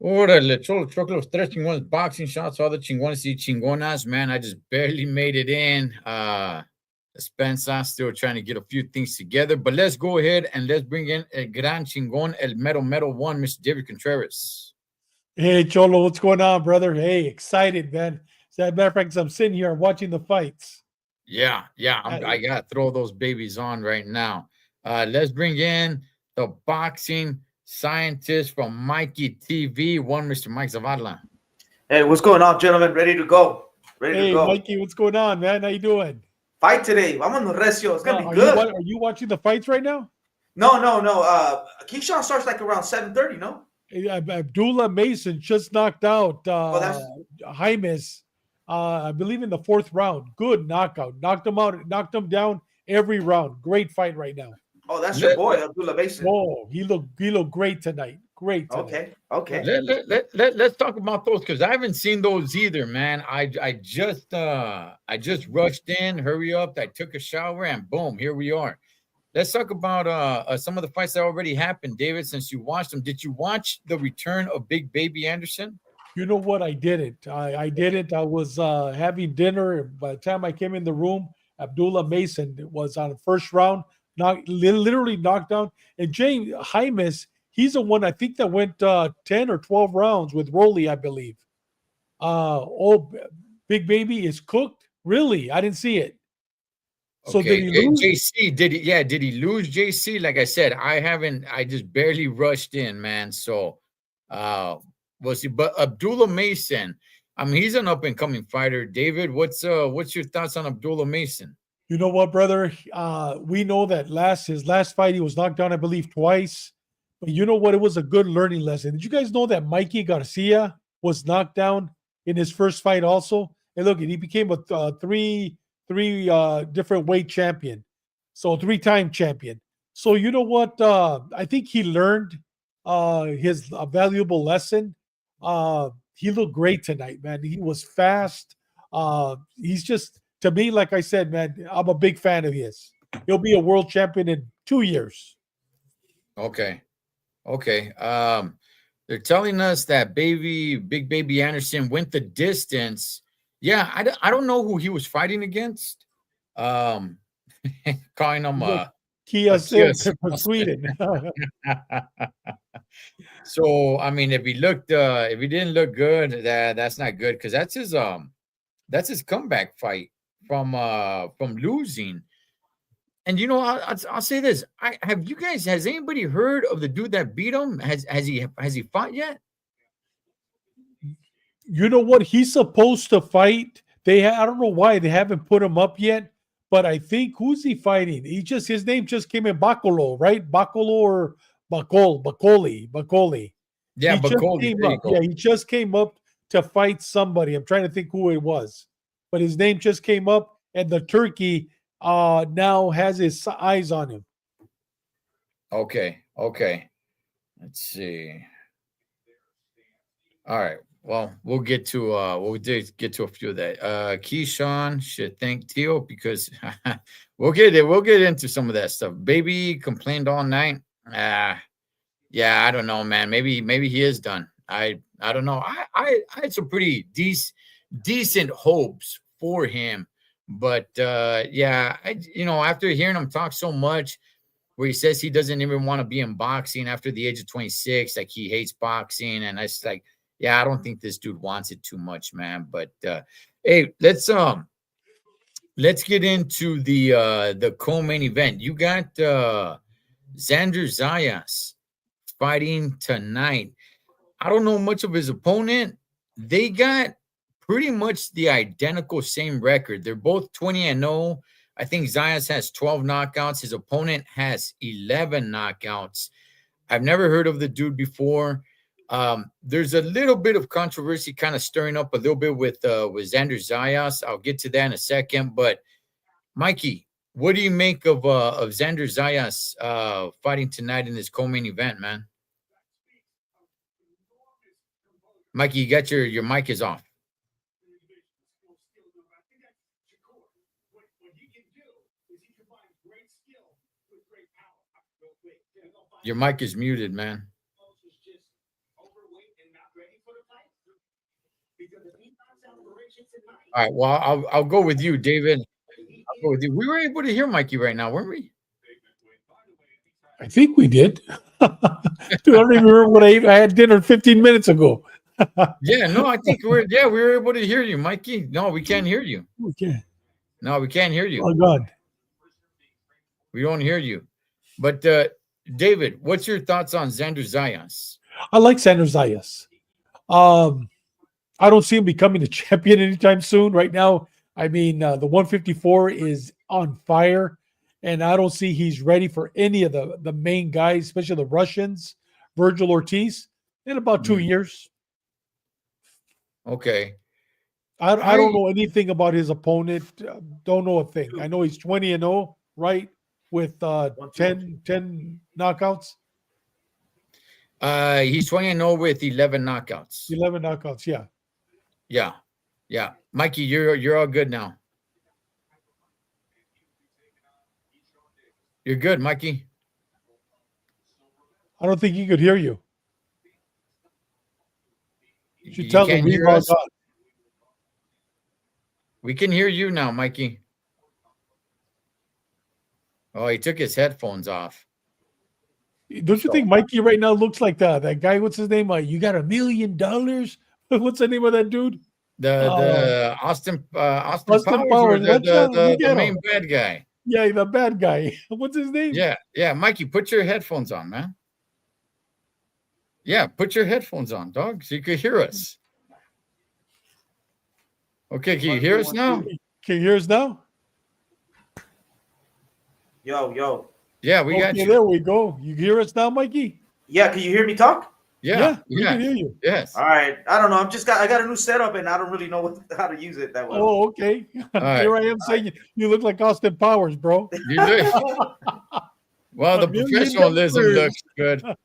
Órale, cholo, choco, los tres chingones boxing shots, all the chingones y chingonas, man. I just barely made it in. Spencer still trying to get a few things together, but let's go ahead and let's bring in El Gran Chingon, El Metal One, Mr. David Contreras. Hey, Cholo, what's going on, brother? Hey, excited, man. As a matter of fact, I'm sitting here watching the fights. Yeah, Uh, I gotta throw those babies on right now. Let's bring in the boxing scientist from Mikey TV, one Mr. Mike Zavala. Hey, what's going on, gentlemen? Ready to go. Ready to hey, go. Mikey, what's going on, man? How you doing? Fight today. I'm on the Recio. It's gonna be Are good. you watching the fights right now? No. Keyshawn starts like around 7:30. No. Abdullah Mason just knocked out that's Jaimes, I believe in the fourth round. Good knockout. Knocked him out. Knocked him down every round. Great fight right now. that's your boy, Abdullah Basin. Oh, he looked great tonight. Great tonight. Okay. Let's talk about those because I haven't seen those either, man. I just rushed in, hurry up, I took a shower, and boom, here we are. Let's talk about some of the fights that already happened, David. Since you watched them, did you watch the return of Big Baby Anderson? You know what? I didn't. I didn't. I was having dinner. By the time I came in the room, Abdullah Mason was on the first round, literally knocked down. And James Jaimes, he's the one I think that went 10 or 12 rounds with Rolly, I believe. Big Baby is cooked. Really? I didn't see it. So okay. did he lose? JC, did he lose JC? Like I said, I just barely rushed in, man. So we'll see. But Abdullah Mason, I mean, he's an up and coming fighter. David, what's your thoughts on Abdullah Mason? You know what, brother? We know that his last fight he was knocked down, I believe, twice. But you know what? It was a good learning lesson. Did you guys know that Mikey Garcia was knocked down in his first fight also? And look, he became a three different weight champion, so 3-time champion. So you know what? I think he learned his valuable lesson. He looked great tonight, man. He was fast. He's just, to me, like I said, man, I'm a big fan of his. He'll be a world champion in 2 years. Okay. They're telling us that Big Baby Anderson went the distance. Yeah, I don't know who he was fighting against. Calling him Kia from Sweden. So I mean, if he didn't look good, that's not good because that's his comeback fight from losing. And you know, I'll say this: has anybody heard of the dude that beat him? Has he fought yet? You know what? He's supposed to fight. I don't know why they haven't put him up yet, but I think who's he fighting? His name just came in Bacolo, right? Bacolo or Bacoli. Yeah, he just came up to fight somebody. I'm trying to think who it was, but his name just came up, and the turkey now has his eyes on him. Okay. Let's see. All right. Well, we'll get to a few of that. Keyshawn should thank Tio because we'll get into some of that stuff. Baby complained all night. Yeah, I don't know, man. Maybe he is done. I don't know. I had some pretty decent hopes for him, but yeah, after hearing him talk so much, where he says he doesn't even want to be in boxing after the age of 26, like he hates boxing, and I just like. Yeah, I don't think this dude wants it too much, man. But hey, let's get into the co-main event. You got Xander Zayas fighting tonight. I don't know much of his opponent. They got pretty much the identical same record. They're both 20-0. I think Zayas has 12 knockouts. His opponent has 11 knockouts. I've never heard of the dude before. There's a little bit of controversy kind of stirring up a little bit with Xander Zayas. I'll get to that in a second. But Mikey, what do you make of Xander Zayas fighting tonight in this co-main event, man? Mikey, you got your mic is off. Your mic is muted, man. All right. Well, I'll go with you, David. I'll go with you. We were able to hear Mikey right now, weren't we? I think we did. Dude, I don't even remember what I ate. I had dinner 15 minutes ago. Yeah. No, I think we were able to hear you, Mikey. No, we can't hear you. Okay. No, we can't hear you. Oh God. We don't hear you. But David, what's your thoughts on Xander Zayas? I like Sanders Zayas. I don't see him becoming a champion anytime soon. Right now, I mean, the 154 is on fire, and I don't see he's ready for any of the main guys, especially the Russians, Virgil Ortiz, in about 2 years. Okay. I don't know anything about his opponent. Don't know a thing. I know he's 20-0, right? With 10 knockouts. He's 20-0 with 11 knockouts. 11 knockouts, yeah. Yeah. Mikey, you're all good now. You're good, Mikey. I don't think he could hear you. You should You tell him can't we hear log us? on. We can hear you now, Mikey. Oh, he took his headphones off. Don't you think Mikey right now looks like that guy? What's his name? You got $1 million? What's the name of that dude? The Austin Powers, Powers. the main bad guy. Yeah, the bad guy. What's his name? Yeah. Mikey, put your headphones on, man. Yeah, put your headphones on, dog, so you can hear us. Okay, can you hear us now? Can you hear us now? Yo. Yeah, we got you. There we go. You hear us now, Mikey? Yeah, can you hear me talk? Yeah, we can hear you. Yes. All right. I don't know. I got a new setup and I don't really know how to use it that well. Oh, okay. Right. Here I am saying you look like Austin Powers, bro. You look. Well, the professionalism looks good. All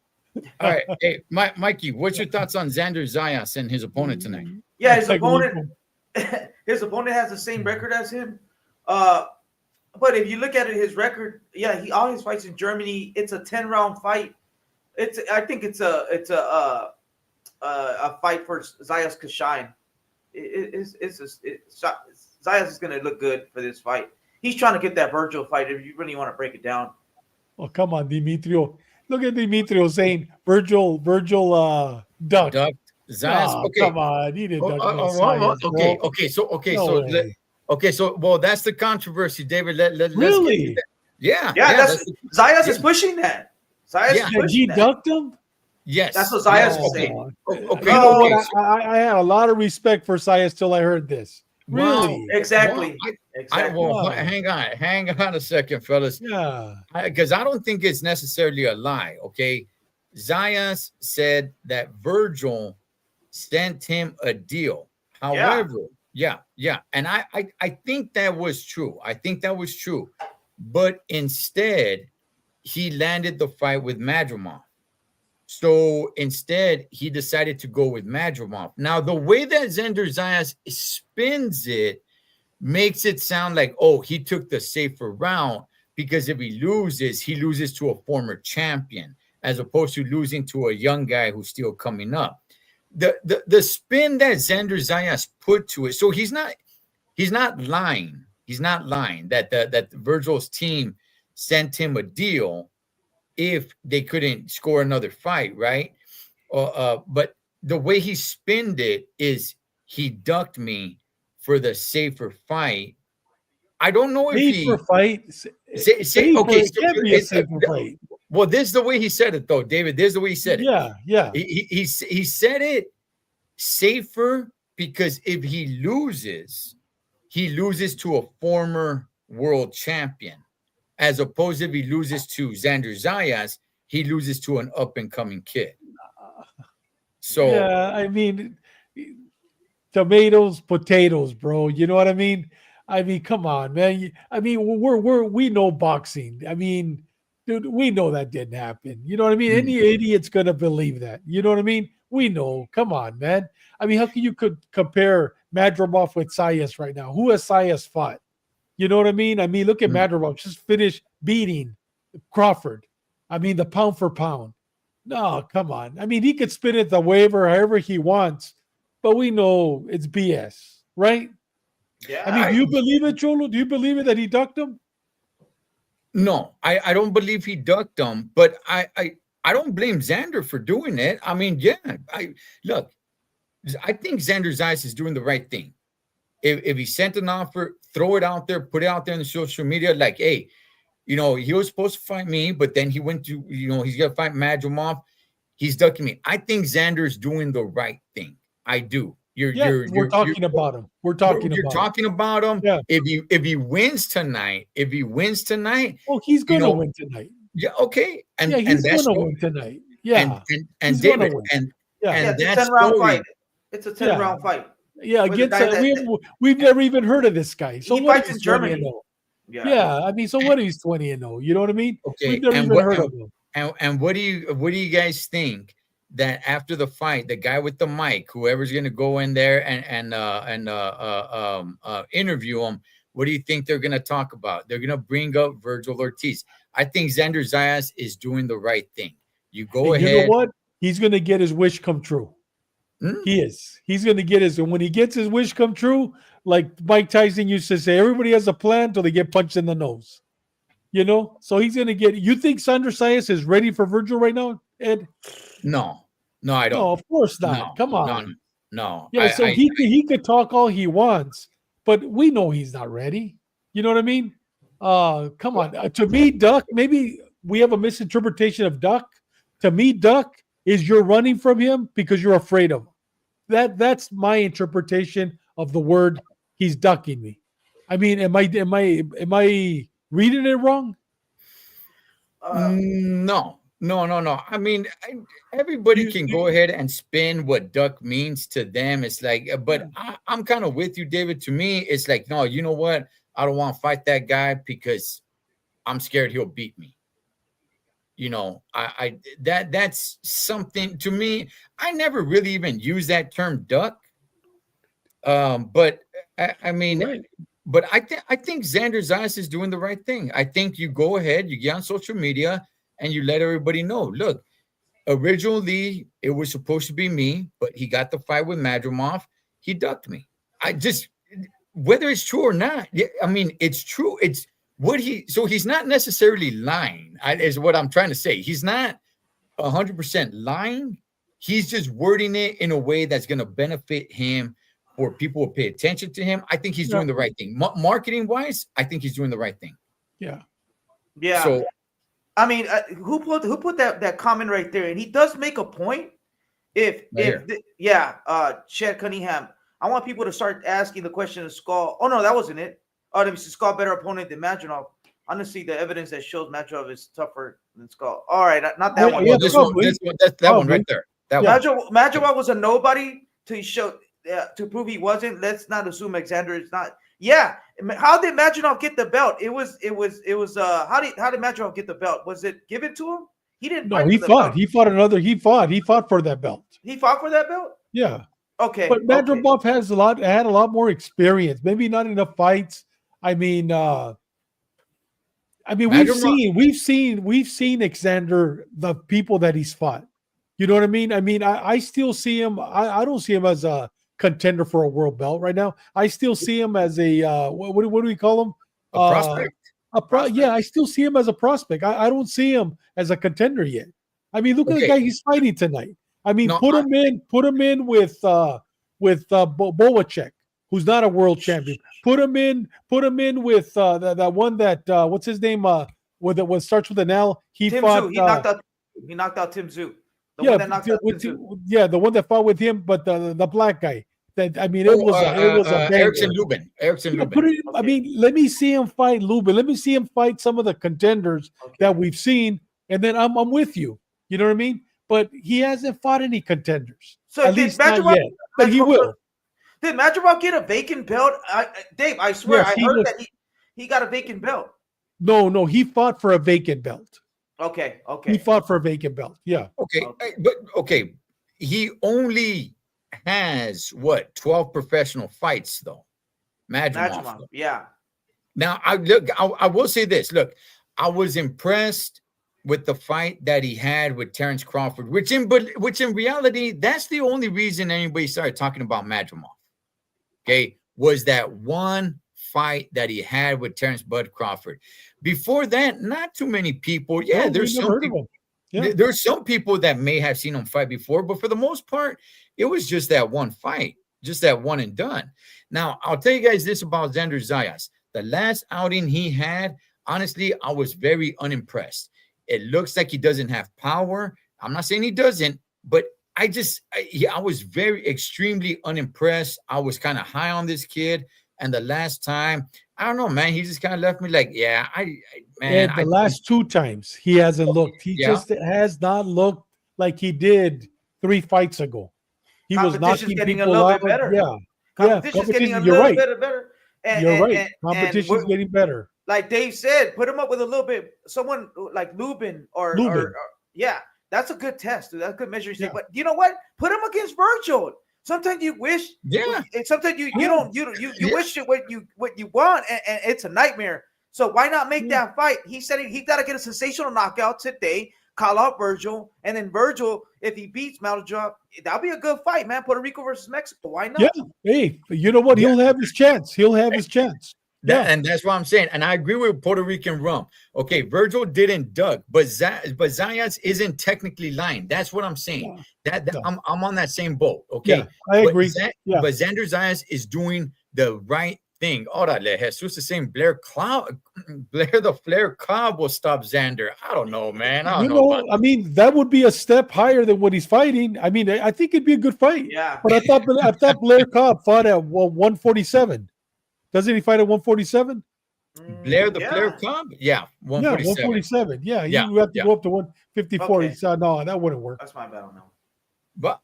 right. Hey, Mikey, what's your thoughts on Xander Zayas and his opponent tonight? Yeah, his opponent has the same record as him. But if you look at it, his record, he always fights in Germany. It's a 10-round fight. I think it's a fight for Zayas to shine. Zayas is going to look good for this fight. He's trying to get that Virgil fight. If you really want to break it down. Oh, come on, Demetrio. Look at Demetrio saying Virgil ducked. Zayas. Oh, Okay. Come on, he didn't duck. Zayas, Okay. So well, that's the controversy, David. Let's really? get to that. Yeah. Zayas is pushing that. He ducked him. Yes, that's what Zayas is saying. Okay. I had a lot of respect for Zayas till I heard this. Really? Wow. Exactly. Hang on a second, fellas. Yeah. Because I don't think it's necessarily a lie. Okay, Zayas said that Virgil sent him a deal. However, yeah, and I think that was true. But instead, he landed the fight with Madrimov. So instead, he decided to go with Madrimov. Now, the way that Xander Zayas spins it makes it sound like, oh, he took the safer route because if he loses to a former champion, as opposed to losing to a young guy who's still coming up. The spin that Xander Zayas put to it, so he's not lying. He's not lying that Virgil's team sent him a deal if they couldn't score another fight, right? But the way he spinned it is he ducked me for the safer fight. I don't know if safer fight. Safer fight. Well, this is the way he said it, though, David. This is the way he said it. Yeah. He said it safer because if he loses to a former world champion. As opposed to if he loses to Xander Zayas, he loses to an up-and-coming kid. So yeah, I mean, tomatoes, potatoes, bro. You know what I mean? I mean, come on, man. I mean, we know boxing. I mean, dude, we know that didn't happen. You know what I mean? Any idiot's gonna believe that. You know what I mean? We know. Come on, man. I mean, how can you compare Madrimov with Zayas right now? Who has Zayas fought? You know what I mean? I mean, look at Madrimov just finished beating Crawford. I mean, the pound for pound. No, come on. I mean, he could spin it the waiver however he wants, but we know it's BS, right? Yeah, I mean, do you believe it, Cholo? Do you believe it that he ducked him? No, I don't believe he ducked him, but I don't blame Xander for doing it. I mean, yeah, look, I think Xander Zayas is doing the right thing. If he sent an offer, throw it out there, put it out there in the social media, like, hey, you know, he was supposed to fight me, but then he went to, you know, he's gonna fight Madrimov. He's ducking me. I think Xander's doing the right thing. I do. We're talking about him. We're talking about him. Yeah. If he wins tonight, Well, he's you gonna know, win tonight. yeah, okay, and Yeah, he's that's gonna win tonight. Yeah, and he's gonna David win. yeah, and it's a that 10-round story. fight. It's a 10-round fight. Yeah, With a against guy we've never even heard of this guy. So He what fights is in 20 and Germany. 0? Yeah. Yeah, I mean, so what is 20 and 0? You know what I mean? Okay, We've never and even what heard of him. and what do you guys think that after the fight, the guy with the mic, whoever's going to go in there and interview him, what do you think they're going to talk about? They're going to bring up Virgil Ortiz. I think Xander Zayas is doing the right thing. You go And ahead. you know what? He's going to get his wish come true. He is. He's going to get his. And when he gets his wish come true, like Mike Tyson used to say, everybody has a plan until they get punched in the nose. You know? So he's going to get. You think Xander Zayas is ready for Virgil right now, Ed? No, I don't. No, of course not. No, Come on. No. Yeah, so he could talk all he wants, but we know he's not ready. You know what I mean? Come on. To me, Duck, maybe we have a misinterpretation of Duck. To me, Duck is you're running from him because you're afraid of him. That's my interpretation of the word he's ducking me. I mean, am I reading it wrong? No. I mean, everybody can go ahead and spin what duck means to them. It's like, but I'm kind of with you, David. To me, it's like, no, you know what? I don't want to fight that guy because I'm scared he'll beat me. You know, that's something to me. I never really even use that term duck. But I mean, Right. but I think Xander Zayas is doing the right thing. I think you go ahead, you get on social media, and you let everybody know. Look, originally it was supposed to be me, but he got the fight with Madrimov. He ducked me. I just, whether it's true or not, I mean, it's true. It's what so he's not necessarily lying, is what I'm trying to say. He's not 100% lying. He's just wording it in a way that's going to benefit him, or people will pay attention to him. I think he's doing the right thing. Marketing wise, I think he's doing the right thing. Yeah. So, I mean, who put that comment right there? And he does make a point. Chad Cunningham. I want people to start asking the question of Skull. Oh no, that wasn't it. Oh, let me see. Skull better opponent than Madrimov. Honestly, the evidence that shows Madrimov is tougher than Skull. All right, not that one. Well, that one right there. Madrimov was a nobody to show to prove he wasn't. Let's not assume Alexander is not. Yeah. How did Madrimov get the belt? It was how did Madrimov get the belt? Was it given to him? He didn't. No, he fought. He fought for that belt. He fought for that belt? Yeah. Okay. But Madrimov had a lot more experience. Maybe not enough fights. I mean, we've seen Alexander, the people that he's fought. You know what I mean? I mean, I still see him. I don't see him as a contender for a world belt right now. I still see him as a what do we call him? A prospect. Yeah, I still see him as a prospect. I don't see him as a contender yet. I mean, look at the guy he's fighting tonight. I mean, put him in with Boacek, who's not a world champion. Put him in with that one that what's his name? With what starts with an L. He Tim fought. Tszyu. He knocked out Tim Tszyu. The one that fought with him, but the black guy. That I mean, it was a Erickson Lubin. I mean, let me see him fight Lubin. Let me see him fight some of the contenders that we've seen, and then I'm with you. You know what I mean? But he hasn't fought any contenders. So at least not yet. But he will. Did Madrimov get a vacant belt? Dave, I swear, I heard that he got a vacant belt. No, he fought for a vacant belt. Okay. He fought for a vacant belt. Yeah. Okay. He only has 12 professional fights though. Madrimov. Yeah. Now I will say this. Look, I was impressed with the fight that he had with Terrence Crawford, which in reality, that's the only reason anybody started talking about Madrimov. Okay, was that one fight that he had with Terrence Bud Crawford. Before that, not too many people. Yeah, No, there's we never some heard of people. him. Yeah. There's some people that may have seen him fight before, but for the most part, it was just that one fight, just that one and done. Now, I'll tell you guys this about Xander Zayas. The last outing he had, honestly, I was very unimpressed. It looks like he doesn't have power. I'm not saying he doesn't, but I was very extremely unimpressed. I was kind of high on this kid. And the last time, I don't know, man, he just kind of left me like, yeah, And the last two times he hasn't looked. He yeah. just has not looked like he did 3 fights ago. He was knocking getting people a little out. bit better. Yeah. Competition's getting a you're little right. bit better. And, you're and, right. and- Competition's and getting better. like Dave said, put him up with a little bit, someone like Lubin or yeah, that's a good test, dude. That's a good measuring stick. But you know what? Put him against Virgil. Sometimes you wish, and sometimes you wish it what you want, and it's a nightmare. So why not make that fight? He said he got to get a sensational knockout today. Call out Virgil, and then Virgil, if he beats Maldrop, that'll be a good fight, man. Puerto Rico versus Mexico. Why not? Yeah. Hey, you know what? He'll have his chance. He'll have his chance. And that's what I'm saying. And I agree with Puerto Rican rum. Okay, Virgil didn't duck, but Zayas isn't technically lying. That's what I'm saying. I'm on that same boat. Okay, I agree. But Xander Zayas is doing the right thing. Orale, Jesus is saying Blair the Flair Cobb will stop Xander. I don't know, man. I don't know. I mean, that would be a step higher than what he's fighting. I mean, I think it'd be a good fight. Yeah. But I thought Blair Cobb fought at 147. Doesn't he fight at 147? Flair Cobb? Yeah, 147. Yeah, 147. Yeah, you have to go up to 154. Okay. He said, no, that wouldn't work. That's my bad on that. But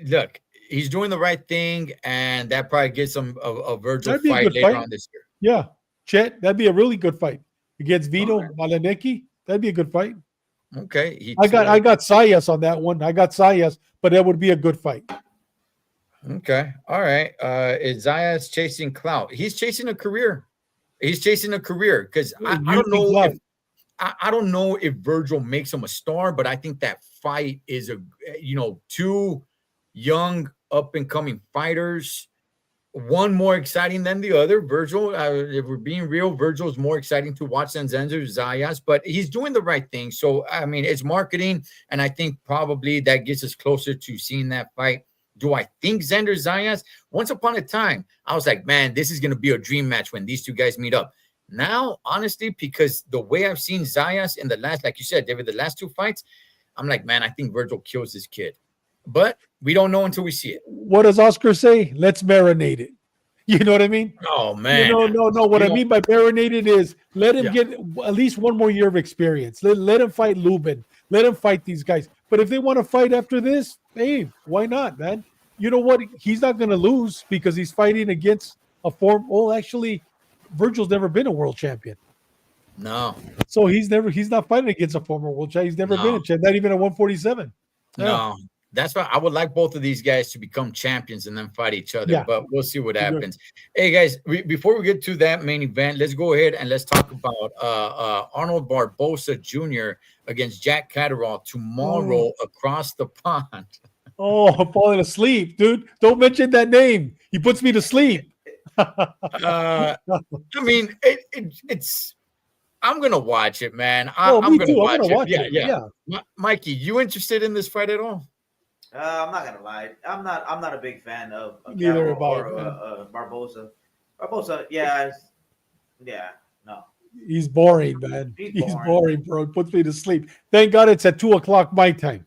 look, he's doing the right thing, and that probably gets him a Virgil fight later on this year. Yeah, Chet, that'd be a really good fight against Vito Malenecki. That'd be a good fight. Okay, I got Zayas on that one. I got Zayas, but that would be a good fight. Okay. All right. Is Zayas chasing clout? He's chasing a career. He's chasing a career because I don't know. I don't know if Virgil makes him a star, but I think that fight is two young up and coming fighters. One more exciting than the other. Virgil, if we're being real, Virgil is more exciting to watch than Xander Zayas, but he's doing the right thing. So I mean, it's marketing, and I think probably that gets us closer to seeing that fight. Do I think Xander Zayas? Once upon a time, I was like, man, this is going to be a dream match when these two guys meet up. Now, honestly, because the way I've seen Zayas in the last, like you said, David, the last 2 fights, I'm like, man, I think Virgil kills this kid. But we don't know until we see it. What does Oscar say? Let's marinate it. You know what I mean? Oh, man. No. What I mean by marinated is let him get at least one more year of experience. Let him fight Lubin. Let him fight these guys. But if they want to fight after this, hey, why not, man? You know what? He's not going to lose because he's fighting against a form. Well, actually, Virgil's never been a world champion. No. So he's not fighting against a former world champion. He's never been a champion, not even at 147. No. That's why I would like both of these guys to become champions and then fight each other. But we'll see what happens. Hey, guys, before we get to that main event, let's go ahead and let's talk about Arnold Barboza Jr. against Jack Catterall tomorrow across the pond. Oh, I'm falling asleep, dude. Don't mention that name. He puts me to sleep. I mean, it's. I'm gonna watch it, man. I'm gonna watch it. Yeah. Mikey, you interested in this fight at all? I'm not gonna lie. I'm not a big fan of Barboza. Barboza, no. He's boring, man. He's boring, bro. It puts me to sleep. Thank God it's at 2:00 my time.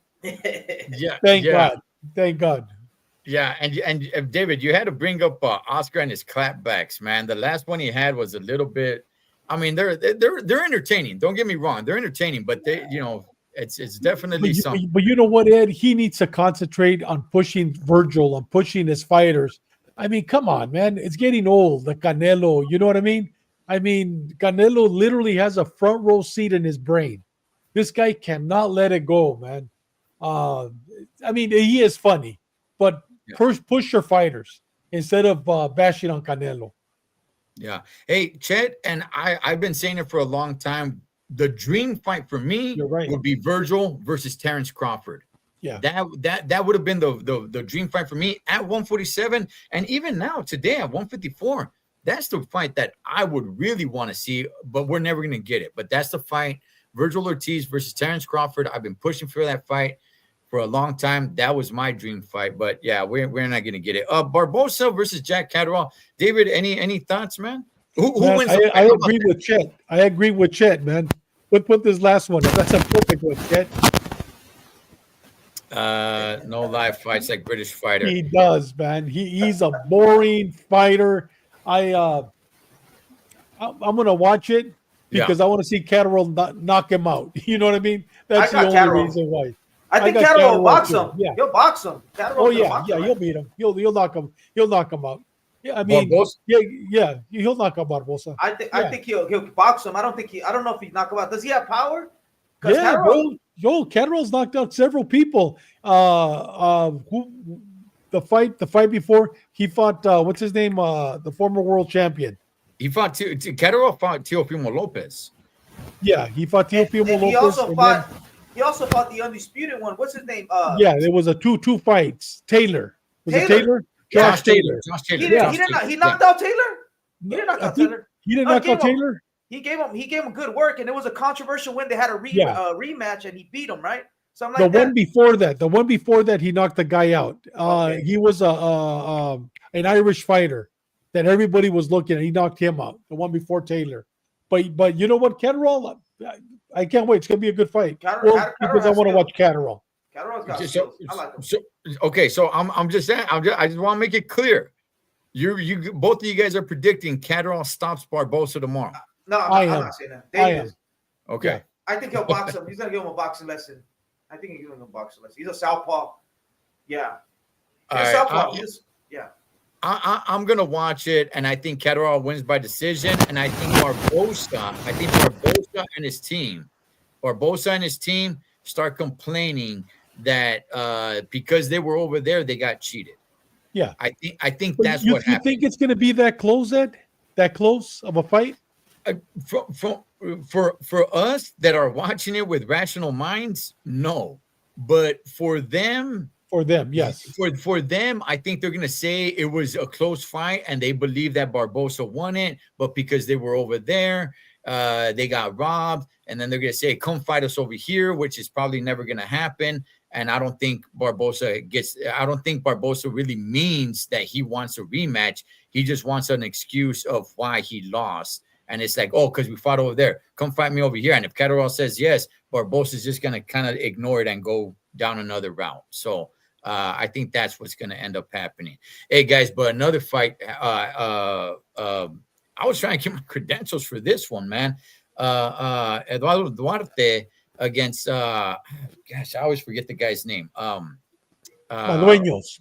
Thank God. Yeah, and David, you had to bring up Oscar and his clapbacks, man. The last one he had was a little bit. I mean, they're entertaining. Don't get me wrong, they're entertaining, but it's definitely something. But you know what, Ed? He needs to concentrate on pushing Virgil, on pushing his fighters. I mean, come on, man. It's getting old. The Canelo, you know what I mean? I mean, Canelo literally has a front row seat in his brain. This guy cannot let it go, man. I mean, he is funny, but first push your fighters instead of bashing on Canelo. Yeah. Hey, Chet, and I've been saying it for a long time. the dream fight for me You're right. would be Virgil versus Terrence Crawford. Yeah. That would have been the dream fight for me at 147, and even now today at 154. That's the fight that I would really want to see, but we're never going to get it. But that's the fight: Virgil Ortiz versus Terrence Crawford. I've been pushing for that fight for a long time. That was my dream fight, but yeah, we're not going to get it. Barbosa versus Jack Catterall. David, any thoughts, man? Who Man, wins? I agree with Chet. I agree with Chet, man. Put this last one. That's a perfect one, Chet. No live fights like British fighter. He does, man. He's a boring fighter. I'm gonna watch it because I want to see Catterall knock him out. You know what I mean? That's the only Catterall. reason why. I think Catterall will box him. Yeah. He'll box him. Oh yeah, he'll beat him. He'll knock him. He'll knock him out. Yeah, I mean, he'll knock out Barbosa. I think he'll box him. I don't know if he'd knock him out. Does he have power? Yeah, bro. Catterall's knocked out several people. The fight before he fought what's his name? The former world champion. He fought Catterall fought Teofimo Lopez. Yeah, he fought Teofimo Lopez. He also fought the undisputed one. What's his name? Yeah, there was a two fights. Taylor. Was it Taylor? Josh Taylor. He knocked out Taylor. He didn't knock out Taylor. He didn't knock out Taylor. He gave him good work, and it was a controversial win. They had a rematch, and he beat him, right? Something like the one before that, he knocked the guy out. He was an Irish fighter that everybody was looking at. He knocked him out. The one before Taylor, but you know what, Catterall, I can't wait. It's gonna be a good fight. Because I want to watch Catterall. Catterall's got skills. I like him. So I'm just saying. I just want to make it clear. You both of you guys are predicting Catterall stops Barbosa tomorrow. No, I'm not saying that. David, okay. Yeah. I think he'll box him. He's gonna give him a boxing lesson. I think he's gonna give him a boxing lesson. He's a southpaw. Yeah. Southpaw. I'm gonna watch it, and I think Catterall wins by decision. And I think Barbosa and his team start complaining that because they were over there, they got cheated. Yeah. I think that's what happened. You think it's gonna be that close, Ed? That close of a fight? For us that are watching it with rational minds, no. But for them, yes. For them, I think they're gonna say it was a close fight, and they believe that Barbosa won it, but because they were over there, they got robbed, and then they're gonna say, "Come fight us over here," which is probably never gonna happen. And I don't think Barbosa really means that he wants a rematch. He just wants an excuse of why he lost. And it's like, because we fought over there. Come fight me over here. And if Catterall says yes, Barbosa's just going to kind of ignore it and go down another route. So I think that's what's going to end up happening. Hey, guys, but another fight. I was trying to get my credentials for this one, man. Eduardo Duarte against, I always forget the guy's name. Madueños.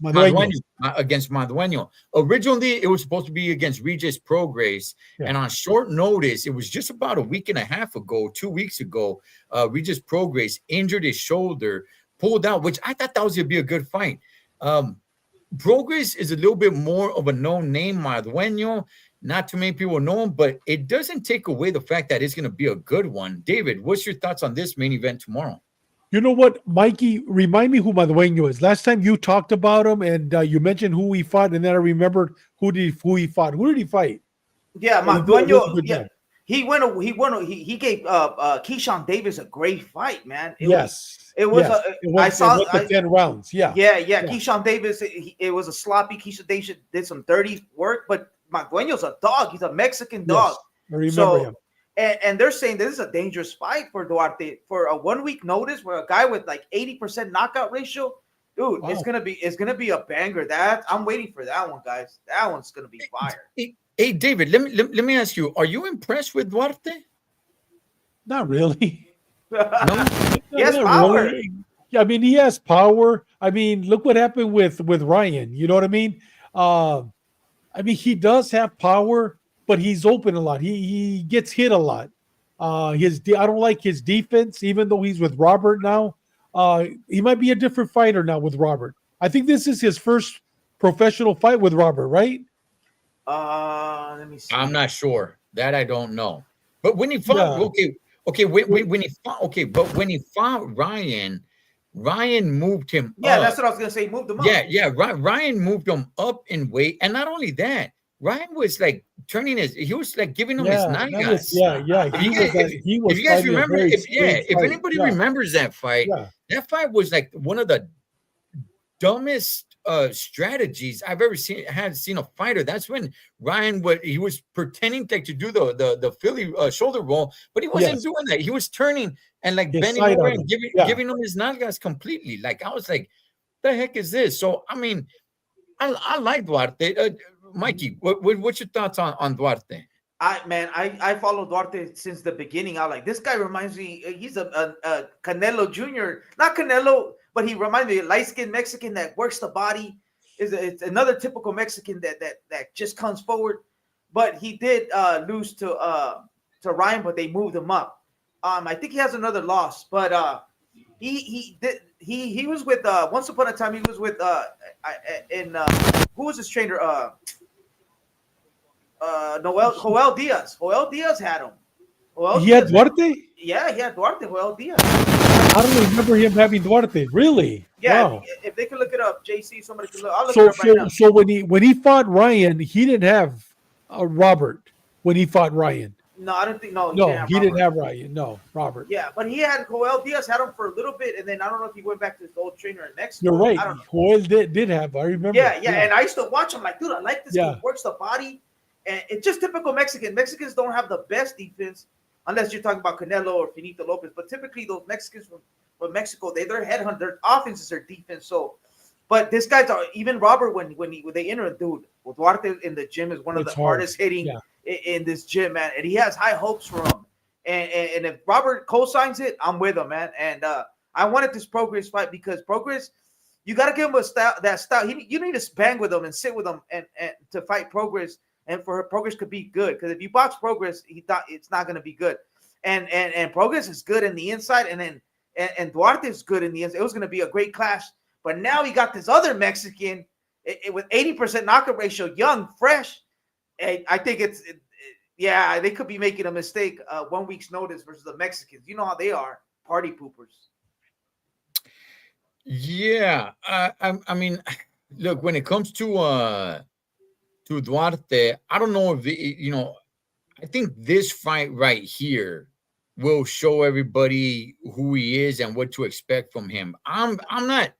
Against Madueño. Originally, it was supposed to be against Regis Prograis, and on short notice, it was just about a week and a half ago, 2 weeks ago, Regis Prograis injured his shoulder, pulled out, which I thought that was going to be a good fight. Prograis is a little bit more of a known name. Madueño, not too many people know him, but it doesn't take away the fact that it's going to be a good one. David, what's your thoughts on this main event tomorrow? You know what, Mikey? Remind me who Madueño is. Last time you talked about him, and you mentioned who he fought, and then I remembered who he fought. Who did he fight? Yeah, Madueño. Yeah, he gave Keyshawn Davis a great fight, man. It was 10 rounds. Yeah. Keyshawn Davis. It was a sloppy. Keyshawn Davis did some dirty work, but Madueño's a dog. He's a Mexican dog. I remember him. And they're saying this is a dangerous fight for Duarte for a 1 week notice where a guy with like 80% knockout ratio, dude, wow. it's gonna be a banger. That I'm waiting for that one, guys. That one's gonna be fire. Hey David, let me ask you, are you impressed with Duarte? Not really. No? He has power. Really. Yeah, I mean, he has power. I mean, look what happened with Ryan. You know what I mean? I mean, he does have power, but he's open a lot. He gets hit a lot. I don't like his defense, even though he's with Robert now. He might be a different fighter now with Robert. I think this is his first professional fight with Robert, right? Let me see. I'm not sure. That I don't know. But when he fought, Okay, when he fought, okay, but when he fought Ryan, Ryan moved him Yeah, up. that's what I was gonna say. Move them up. Yeah. Ryan moved him up in weight, and not only that, Ryan was like turning he was like giving him his Yeah, that was nalgas. yeah. If He you was guys, he if was you guys fighting a remember, very if fight. anybody Yeah, remembers that fight was like one of the dumbest strategies I've ever seen a fighter. That's when Ryan was pretending to do the Philly shoulder roll, but he wasn't yes, doing that. He was turning and like his bending sight over on and him. giving him his nalgas completely. Like I was like, the heck is this? So I mean, I like Duarte. Mikey, what's your thoughts on Duarte? I follow Duarte since the beginning. I like this guy. Reminds me, he's a Canelo Jr. Not Canelo, but he reminds me of a light-skinned Mexican that works the body. It's another typical Mexican that just comes forward. But he did lose to Ryan, but they moved him up. I think he has another loss, but he was with once upon a time he was with who was his trainer? Joel Diaz. Joel Diaz had him. Joel He had Diaz Duarte. Yeah, he had Duarte. Joel Diaz. I don't remember him having Duarte. Really? Yeah, Wow. if they could look it up, JC, somebody could look. I'll look it up right now. So when he fought Ryan, he didn't have Robert. When he fought Ryan, No, I don't think. No, he didn't have Ryan. No, Robert. Yeah, but he had Joel Diaz had him for a little bit, and then I don't know if he went back to his old trainer in Mexico. You're right. I don't know. Joel did have. I remember. Yeah, and I used to watch him like, dude, I like this. Yeah. He works the body, and it's just typical Mexican. Mexicans don't have the best defense unless you're talking about Canelo or Finito Lopez. But typically, those Mexicans from Mexico, they're headhunters. Their offense is their defense. So, but this guy's even Robert when they enter, dude, Duarte in the gym is one of the hardest hitting in this gym, man, and he has high hopes for him. And if Robert co-signs it, I'm with him, man. And I wanted this Progress fight because Progress, you got to give him a style. That style, you need to bang with him and sit with him and to fight Progress, and for Progress could be good. Because if you box Progress, he thought it's not going to be good. And Progress is good in the inside, and Duarte is good in the inside. It was going to be a great clash, but now he got this other Mexican with 80% knockout ratio, young, fresh. And I think yeah, they could be making a mistake 1 week's notice versus the Mexicans. You know how they are, party poopers. Yeah, I mean, look, when it comes to Duarte, I don't know if I think this fight right here will show everybody who he is and what to expect from him. I'm not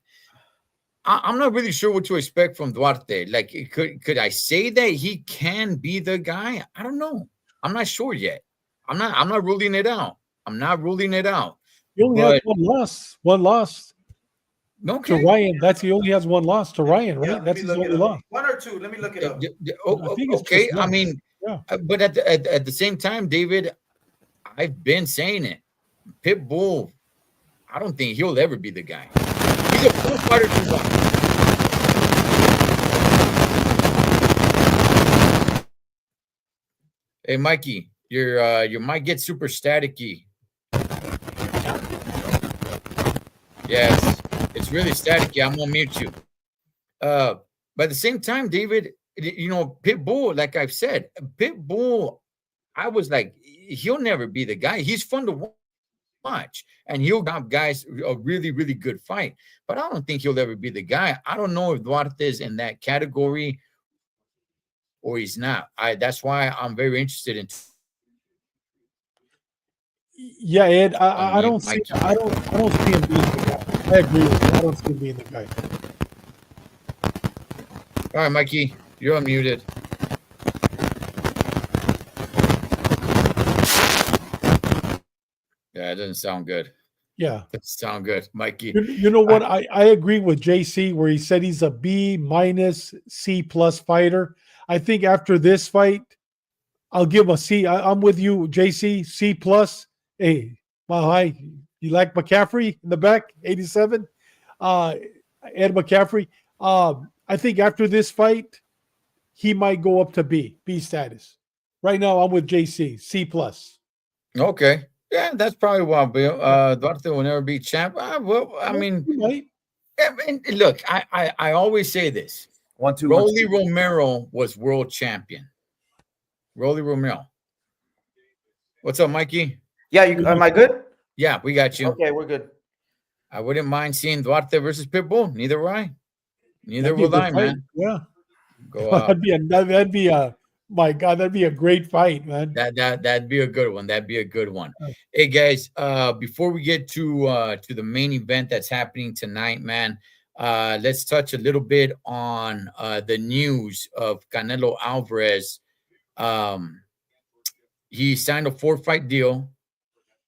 really sure what to expect from Duarte. Like, could I say that he can be the guy? I don't know. I'm not sure yet. I'm not ruling it out. I'm not ruling it out. He only has one loss. One loss. Okay. To Ryan. He only has one loss to Ryan, right? Yeah, that's his only loss. One or two. Let me look it up. I think it's okay. just I mean, but at the same time, David, I've been saying it. Pitbull, I don't think he'll ever be the guy. He's a full fighter to watch. Hey, Mikey, your mic gets super staticky. Yes, it's really staticky. I'm gonna mute you. But at the same time, David, Pitbull, like I've said, Pitbull, I was like, he'll never be the guy. He's fun to watch, and he'll have guys a really, really good fight. But I don't think he'll ever be the guy. I don't know if Duarte is in that category or he's not. That's why I'm very interested in. Yeah, Ed, I don't see him being the guy. I agree with you. I don't see him being the guy. All right, Mikey, you're unmuted. Yeah, it doesn't sound good. Yeah. It doesn't sound good, Mikey. You know what? I agree with JC where he said he's a B minus C plus fighter. I think after this fight, I'll give him a C. I'm with you, JC, C plus. Hey, hi. You like McCaffrey in the back, 87? Ed McCaffrey. I think after this fight, he might go up to B status. Right now, I'm with JC, C plus. Okay. Yeah, that's probably why Duarte will never be champ. Well, I mean, look, I always say this. Rolly Romero was world champion. Rolly Romero. What's up, Mikey? Yeah, you am I good? Yeah, we got you. Okay, we're good. I wouldn't mind seeing Duarte versus Pitbull. Neither will I. Neither That'd be a will good I, fight. man. Yeah. Go out. That'd be a my God, that'd be a great fight, man. That'd be a good one. That'd be a good one. Hey guys, before we get to the main event that's happening tonight, man, let's touch a little bit on the news of Canelo Alvarez. Um, he signed a 4-fight deal.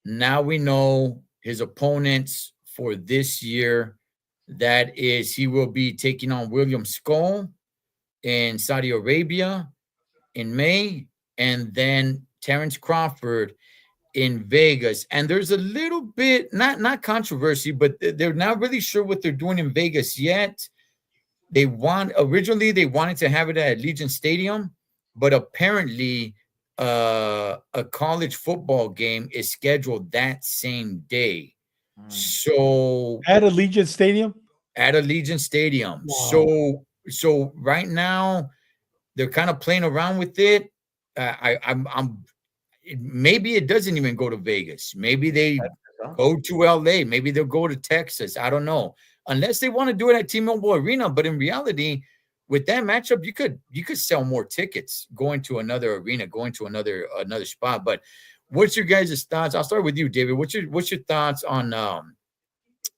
Now we know his opponents for this year. That is, he will be taking on William Skull in Saudi Arabia in May, and then Terrence Crawford in Vegas. And there's a little bit not controversy, but they're not really sure what they're doing in Vegas yet. Originally they wanted to have it at Legion Stadium, but apparently a college football game is scheduled that same day. So At Allegiant Stadium? at Allegiant Stadium. Wow. So right now they're kind of playing around with it. I'm maybe it doesn't even go to Vegas. Maybe they go to LA. Maybe they'll go to Texas. I don't know. Unless they want to do it at T-Mobile Arena. But in reality, with that matchup, you could sell more tickets going to another arena, going to another spot. But what's your guys' thoughts? I'll start with you, David. What's your thoughts on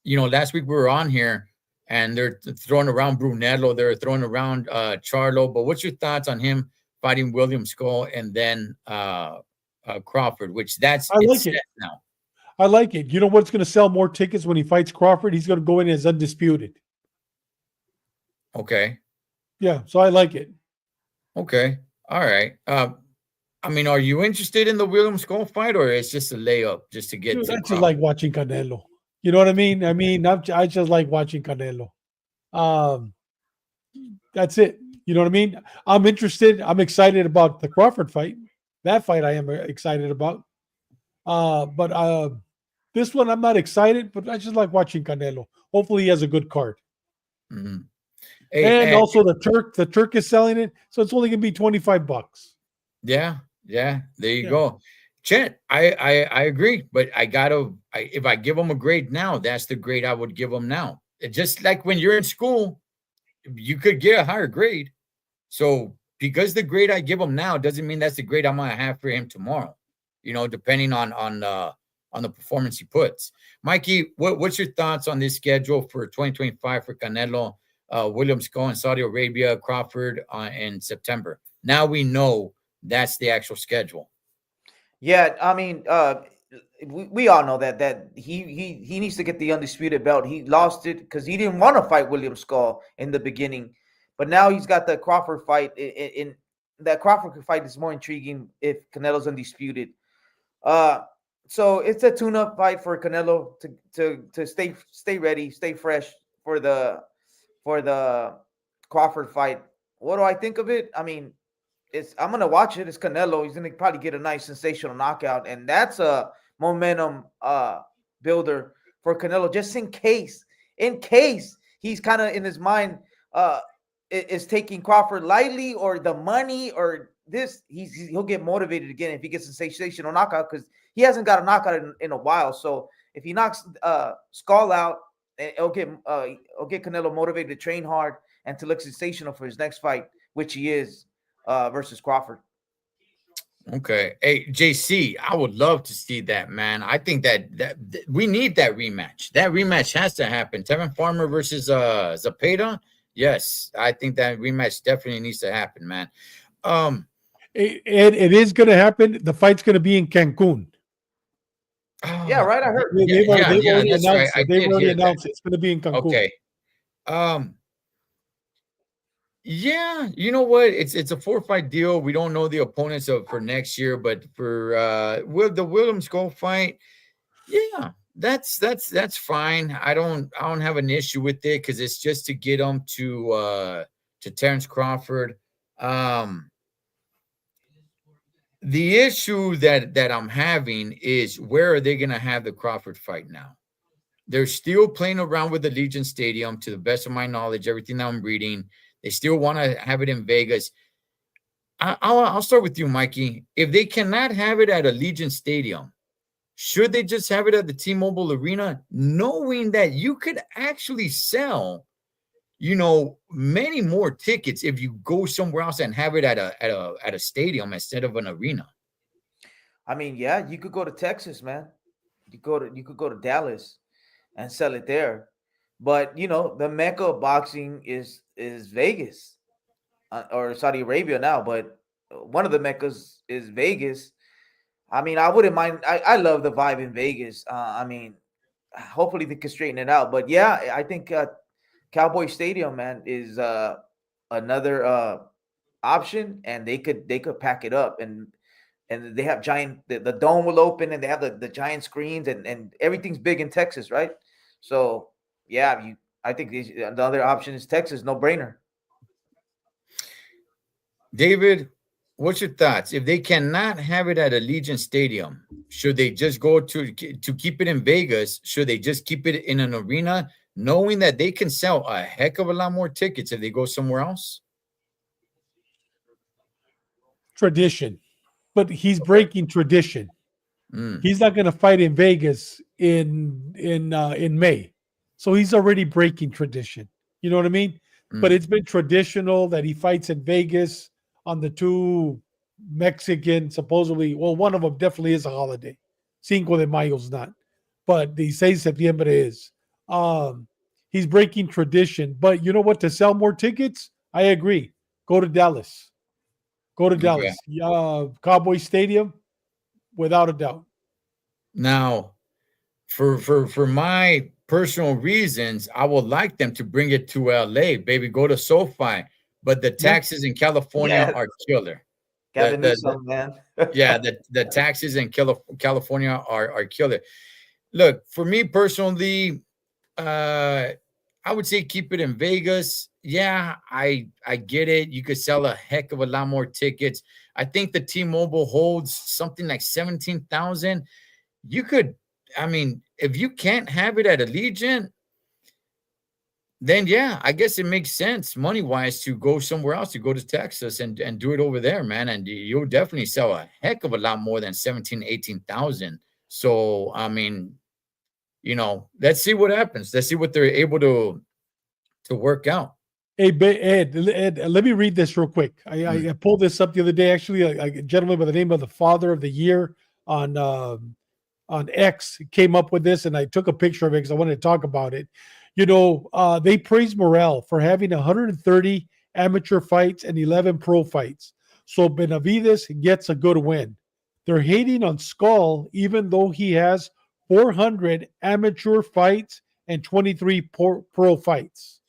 last week we were on here and they're throwing around Brunello, they're throwing around Charlo, but what's your thoughts on him fighting William Skull and then Crawford, which I like it now? I like it. You know what's going to sell more tickets when he fights Crawford? He's going to go in as undisputed. Okay. Yeah, so I like it. Okay. All right. I mean, are you interested in the William Skull fight, or it's just a layup just to get Dude, to I just Crawford? like watching Canelo. You know what I mean? I just like watching Canelo. That's it. You know what I mean? I'm interested. I'm excited about the Crawford fight. That fight I am excited about. But this one I'm not excited, but I just like watching Canelo. Hopefully he has a good card. Mm-hmm. And also the Turk is selling it, so it's only gonna be $25. Yeah, there you go. Chet, I agree, but if I give them a grade now, that's the grade I would give them now. Just like when you're in school, you could get a higher grade. So because the grade I give him now doesn't mean that's the grade I'm gonna have for him tomorrow. Depending on the performance he puts. Mikey, what's your thoughts on this schedule for 2025 for Canelo, William Skull in Saudi Arabia, Crawford in September? Now we know that's the actual schedule. Yeah, I mean, we all know that he needs to get the undisputed belt. He lost it because he didn't want to fight William Skull in the beginning, but now he's got the Crawford fight. In that Crawford fight is more intriguing if Canelo's undisputed. So it's a tune-up fight for Canelo to stay ready, stay fresh for the Crawford fight. What do I think of it? I mean, I'm gonna watch it. It's Canelo. He's gonna probably get a nice sensational knockout, and that's a momentum builder for Canelo. Just in case he's kind of in his mind is taking Crawford lightly, or the money, or this, he'll get motivated again if he gets a sensational knockout, because he hasn't got a knockout in a while. So if he knocks Skull out, it'll get Canelo motivated to train hard and to look sensational for his next fight, which he is. Versus Crawford. Okay. Hey, JC, I would love to see that, man. I think that we need that rematch. That rematch has to happen. Tevin Farmer versus Zapata. Yes, I think that rematch definitely needs to happen, man. It is going to happen. The fight's going to be in Cancun. Yeah, right. I heard. They've already announced it. They've already announced it. It's going to be in Cancun. Okay. Yeah, you know what? It's a 4-fight deal. We don't know the opponents for next year, but for the William Skull fight, yeah, that's fine. I don't have an issue with it because it's just to get them to Terrence Crawford. The issue that I'm having is, where are they gonna have the Crawford fight now? They're still playing around with the Legion Stadium, to the best of my knowledge, everything that I'm reading. They still want to have it in Vegas. I'll start with you, Mikey. If they cannot have it at Allegiant Stadium, should they just have it at the T-Mobile Arena, knowing that you could actually sell, many more tickets if you go somewhere else and have it at a stadium instead of an arena? I mean, yeah, you could go to Texas, man. You could go to Dallas and sell it there. But the mecca of boxing is Vegas, or Saudi Arabia now. But one of the meccas is Vegas. I mean, I wouldn't mind. I love the vibe in Vegas. I mean, hopefully they can straighten it out. But yeah, I think Cowboy Stadium, man, is another option, and they could pack it up, and they have the dome will open, and they have the giant screens, and everything's big in Texas, right? So yeah, I think the other option is Texas, no brainer. David, what's your thoughts? If they cannot have it at Allegiant Stadium, should they just go to keep it in Vegas? Should they just keep it in an arena, knowing that they can sell a heck of a lot more tickets if they go somewhere else? Tradition, but he's Okay. breaking tradition. Mm, He's not going to fight in Vegas in May, so he's already breaking tradition. You know what I mean? But mm. it's been traditional that he fights in Vegas on the two Mexican, supposedly. Well, one of them definitely is a holiday. Cinco de Mayo's not, but the 6 de septiembre is. Um, he's breaking tradition. But you know what? To sell more tickets, I agree. Go to Dallas. Go to Okay. Dallas. Cowboy Stadium, without a doubt. Now, for my personal reasons, I would like them to bring it to LA, baby. Go to SoFi, but the Yeah. taxes in California Yeah, are killer. The Gavin the Newsom, man. Yeah, the taxes in California are killer. Look, for me personally, uh, I would say keep it in Vegas. Yeah, I get it. You could sell a heck of a lot more tickets. I think the T-Mobile holds something like 17,000. You could, I mean, if you can't have it at Allegiant, then yeah, I guess it makes sense money wise to go somewhere else, to go to Texas and do it over there, man. And you'll definitely sell a heck of a lot more than 17, 18,000. So, I mean, let's see what happens. Let's see what they're able to work out. Hey, Ed, let me read this real quick. Mm, I pulled this up the other day. Actually, a gentleman by the name of the Father of the Year on X came up with this, and I took a picture of it because I wanted to talk about it. They praise Morel for having 130 amateur fights and 11 pro fights. So Benavides gets a good win. They're hating on Skull, even though he has 400 amateur fights and 23 pro fights.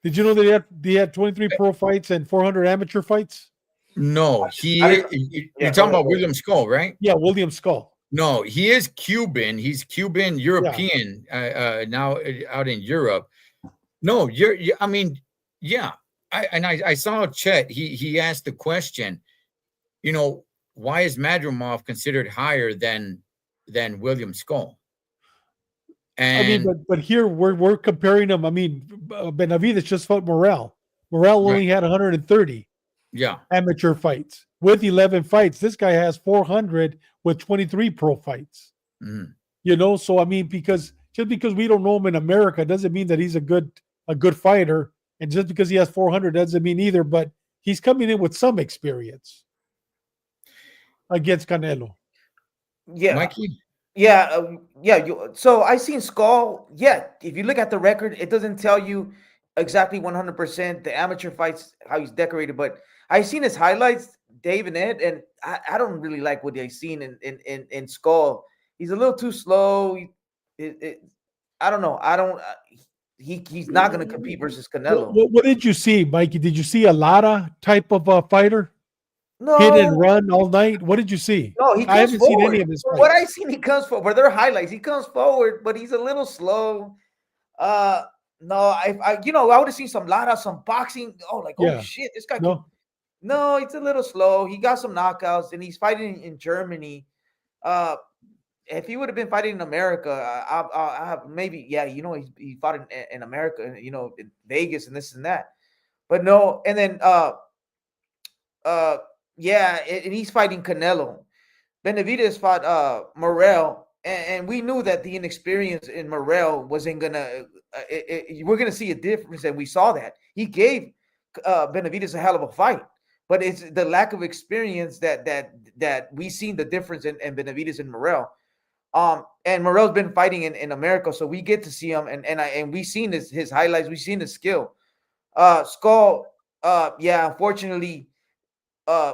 Did you know that he had 23 pro fights and 400 amateur fights? No, I didn't. you're Yeah, go talking ahead. about Go ahead. William Skull, right? Yeah, William Skull. No, he is Cuban. He's Cuban Yeah. European, now out in Europe. No, I mean, yeah. I saw Chet. He asked the question, why is Madrimov considered higher than William Skull? I mean, And but here we're comparing them. I mean, Benavides just fought Morel. Morel right, only had 130 yeah. amateur fights with 11 fights. This guy has 400 with 23 pro fights. Mhm. So I mean, just because we don't know him in America doesn't mean that he's a good fighter, and just because he has 400 doesn't mean either. But he's coming in with some experience against Canelo. Yeah, Mikey? yeah, yeah. So I seen Skull. Yeah, if you look at the record, it doesn't tell you exactly 100% the amateur fights how he's decorated, but I seen his highlights, Dave and Ed, and I don't really like what I seen in Skull. He's a little too slow. It, it, I don't know. I don't. He's not going to compete versus Canelo. What did you see, Mikey? Did you see a Lara type of fighter? Hit and No, run all night? What did you see? no, he I comes haven't seen any forward. of his For what I fights. seen, he comes forward. For their highlights, he comes forward, but he's a little slow. Uh, no, I would have seen some Lara, some boxing. Oh, like, oh Yeah. shit, this guy can. No. No, it's a little slow. He got some knockouts, and he's fighting in Germany. Uh, if he would have been fighting in America, I have maybe, yeah, he fought in America, in Vegas and this and that. But no, and then uh, yeah, and he's fighting Canelo. Benavidez fought Morrell, and we knew that the inexperience in Morrell wasn't gonna. We're gonna see a difference, and we saw that he gave Benavidez a hell of a fight, but it's the lack of experience that we seen the difference in Benavidez and Morrell. And Morrell's been fighting in America, so we get to see him, and we seen his highlights, we seen his skill. Skull, yeah, unfortunately, uh,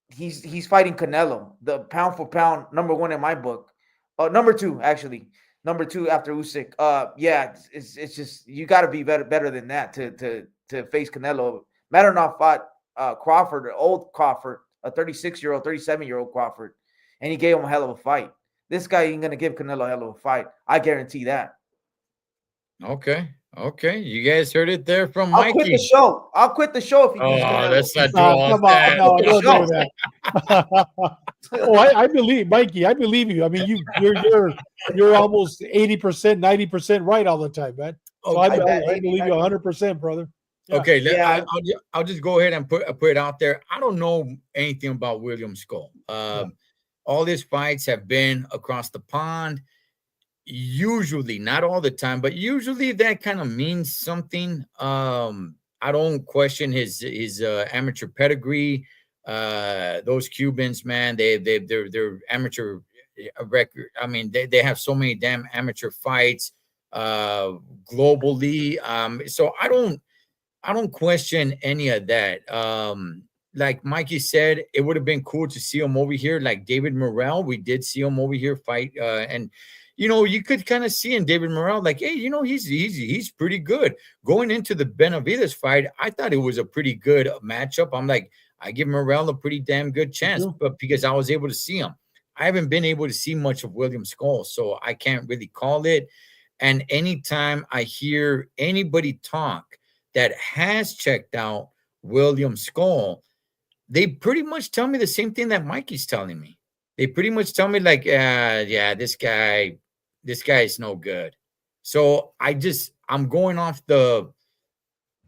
he's fighting Canelo, the pound for pound #1 in my book. #2 actually, #2 after Usyk. Yeah, it's just you got to be better than that to face Canelo. Madonoff fought Crawford, the old Crawford, a 36-year-old, 37-year-old Crawford, and he gave him a hell of a fight. This guy ain't gonna give Canelo a hell of a fight. I guarantee that. Okay. Okay. You guys heard it there from I'll quit the Mikey. show. I'll quit the show if he beats Oh, Canelo. let's not do all Come on, that. no, Quit the don't show. do that. Oh, I believe, Mikey. I believe you. I mean, you're almost 80%, 90% right all the time, man. So Okay. I believe you 100%, brother. Yeah. Okay, Yeah. I'll just go ahead and put it out there. I don't know anything about William Skull. All his fights have been across the pond. Usually, not all the time, but usually that kind of means something. I don't question his amateur pedigree. Those Cubans, man, they're amateur record. I mean, they have so many damn amateur fights globally. So I don't question any of that. Like Mikey said, it would have been cool to see him over here, like David Morrell. We did see him over here fight, and you could kind of see in David Morrell, like, hey, he's pretty good. Going into the Benavidez fight, I thought it was a pretty good matchup. I'm like, I give Morrell a pretty damn good chance, but because I was able to see him, I haven't been able to see much of William Skull, so I can't really call it. And anytime I hear anybody talk that has checked out William Skull, they pretty much tell me the same thing that Mikey's telling me. They pretty much tell me like, yeah, this guy is no good. So I'm going off the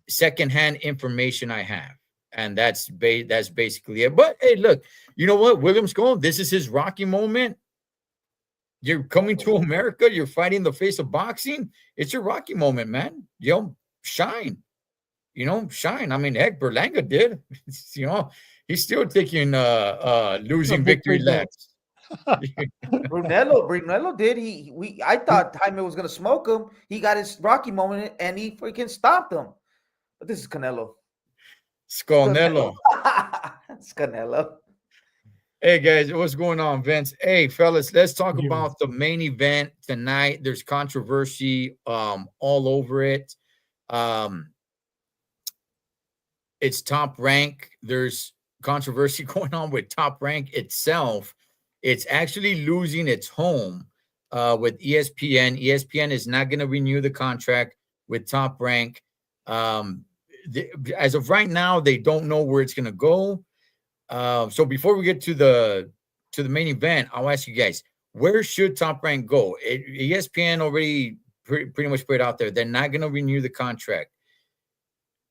secondhand information I have, and that's basically it. But hey, look, you know what, William Skull, this is his Rocky moment. You're coming to America. You're fighting the face of boxing. It's your Rocky moment, man. Shine. Shine. I mean, heck, Berlanga did. He's still taking losing victory laps. Brunello did. I thought Jaime was gonna smoke him. He got his Rocky moment and he freaking stopped him. But this is Canelo. Scanelo. It's Canelo. Hey guys, what's going on, Vince? Hey fellas, let's talk about the main event tonight. There's controversy all over it. It's Top Rank. There's controversy going on with Top Rank itself. It's actually losing its home with ESPN. ESPN is not going to renew the contract with Top Rank. As of right now, they don't know where it's going to go. So before we get to the main event, I'll ask you guys, where should Top Rank go? ESPN already pretty much put it out there. They're not going to renew the contract.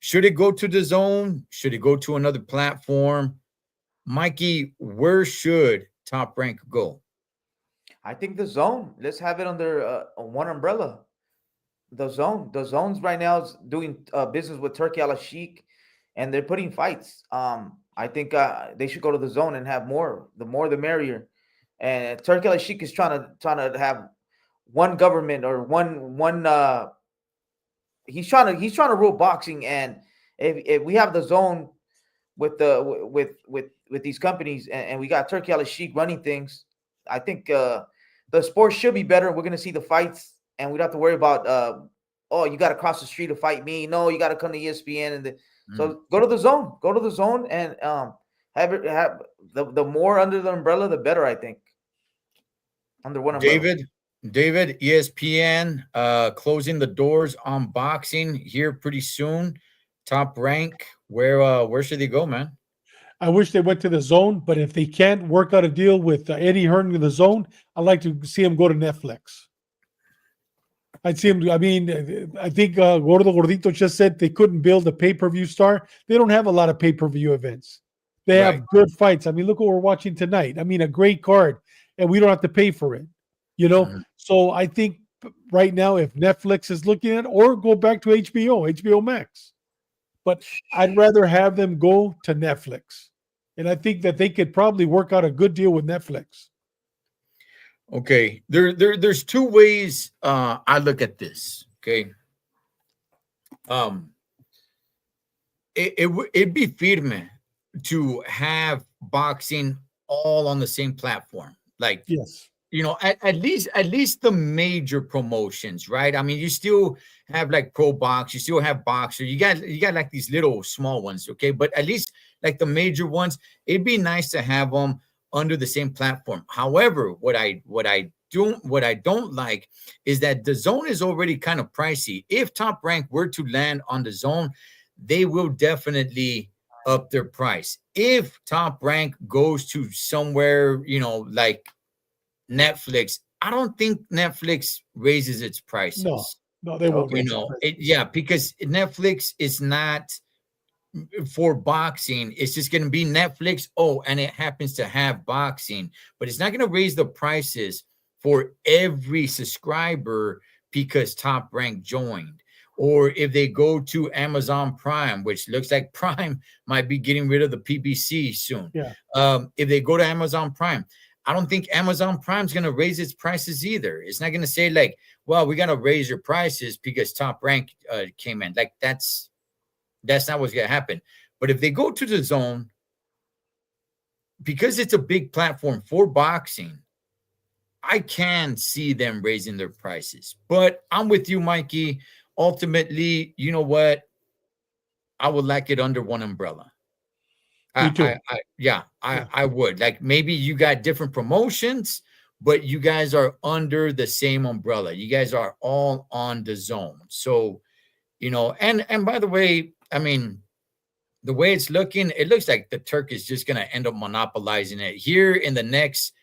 Should it go to the Zone? Should it go to another platform? Mikey, where should Top Rank go? I think the Zone. Let's have it under one umbrella. The Zone. The Zone's right now is doing business with Turkey Al Sheikh, and they're putting fights. I think they should go to the Zone and have more. The more, the merrier. And Turkey Al Sheikh is trying to have one government or one. He's trying to rule boxing, and if we have the Zone with these companies, and we got Turkey Al Sheikh running things, I think the sport should be better. We're gonna see the fights, and we don't have to worry about you got to cross the street to fight me. No, you got to come to ESPN, so go to the Zone. Go to the Zone, and have the more under the umbrella, the better. I think under one umbrella. David, ESPN closing the doors on boxing here pretty soon. Top Rank, where should they go, man? I wish they went to the Zone, but if they can't work out a deal with Eddie Hearn in the Zone, I'd like to see him go to Netflix. I'd see him. I mean, I think Gordo Gordito just said they couldn't build a pay-per-view star. They don't have a lot of pay-per-view events. They Right. have good fights. I mean, look what we're watching tonight. I mean, a great card, and we don't have to pay for it. You know, Mhm. so I think right now, if Netflix is looking at, or go back to HBO Max, but I'd rather have them go to Netflix, and I think that they could probably work out a good deal with Netflix. Okay. There's two ways I look at this. Okay. Um, it'd be firme to have boxing all on the same platform. Like, Yes. you know, at least the major promotions, right? I mean, you still have like Pro Box, you still have Boxer, you got like these little small ones, okay? But at least like the major ones, it'd be nice to have them under the same platform. However, what I don't like is that the zone is already kind of pricey. If Top Rank were to land on the zone, they will definitely up their price. If Top Rank goes to somewhere, like Netflix, I don't think Netflix raises its No, prices. no, they won't raise Yeah, because Netflix is not for boxing. It's just going to be Netflix. Oh, and it happens to have boxing, but it's not going to raise the prices for every subscriber because Top Rank joined. Or if they go to Amazon Prime, which looks like Prime might be getting rid of the PBC soon. Yeah. If they go to Amazon Prime, I don't think Amazon Prime's going to raise its prices either. It's not going to say like, well, we're going to raise your prices because Top Rank came in. Like that's not what's going to happen. But if they go to the zone, because it's a big platform for boxing, I can see them raising their prices. But I'm with you, Mikey. Ultimately, you know what? I would like it under one umbrella. Me too. I would. Like maybe you got different promotions, but you guys are under the same umbrella. You guys are all on the zone. So, and by the way, I mean, the way it's looking, it looks like the Turk is just going to end up monopolizing it here in the next,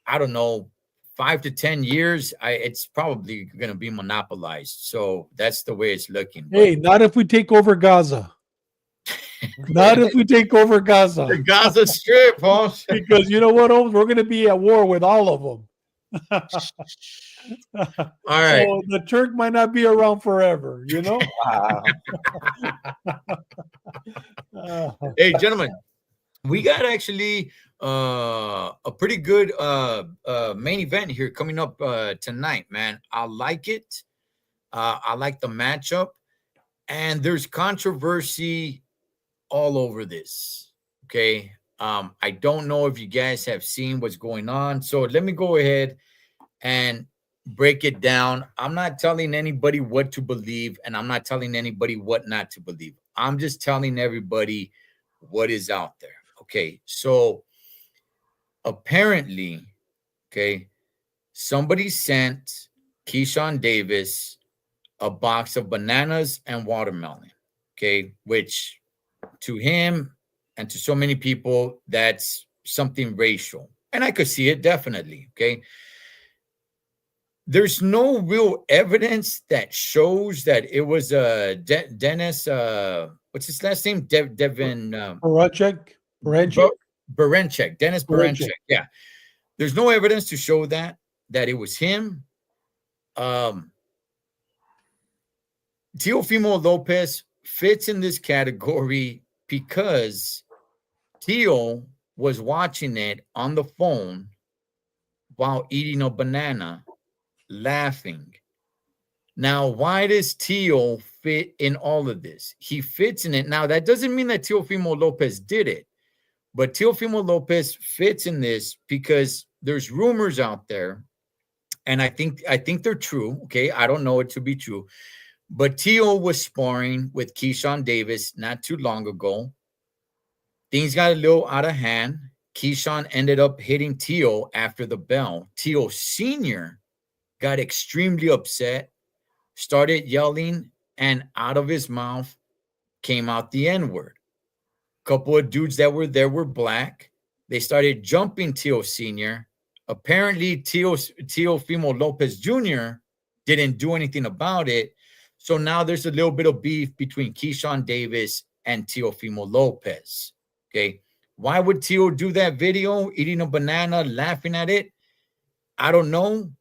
I don't know, 5 to 10 years. It's probably going to be monopolized. So that's the way it's looking. Hey, not if we take over Gaza. Not if we take over Gaza. The Gaza Strip, huh? Because you know what, Holmes? We're going to be at war with all of them. All right. So the Turk might not be around forever, Wow. Hey, gentlemen, we got actually a pretty good main event here coming up tonight, man. I like it. I like the matchup, and there's controversy all over this. Okay. I don't know if you guys have seen what's going on. So let me go ahead and break it down. I'm not telling anybody what to believe, and I'm not telling anybody what not to believe. I'm just telling everybody what is out there. Okay. So apparently, okay, somebody sent Keyshawn Davis a box of bananas and watermelon. Okay. Which to him and to so many people, that's something racial. And I could see it definitely. Okay. There's no real evidence that shows that it was Dennis, what's his last name? Devin Baranchek. Baranchek. Dennis Baranchek. Yeah. There's no evidence to show that it was him. Teofimo Lopez fits in this category because Teo was watching it on the phone while eating a banana, laughing. Now, why does Teo fit in all of this? He fits in it. Now, that doesn't mean that Teofimo Lopez did it, but Teofimo Lopez fits in this because there's rumors out there, and I think they're true. Okay, I don't know it to be true, but Teo was sparring with Keyshawn Davis not too long ago. Things got a little out of hand. Keyshawn ended up hitting Teo after the bell. Teo Sr. got extremely upset, started yelling, and out of his mouth came out the N-word. A couple of dudes that were there were black. They started jumping Teo Sr. Apparently, Teofimo Lopez Jr. didn't do anything about it. So now there's a little bit of beef between Keyshawn Davis and Teofimo Lopez. Okay. Why would Tio do that video, eating a banana, laughing at it? I don't know.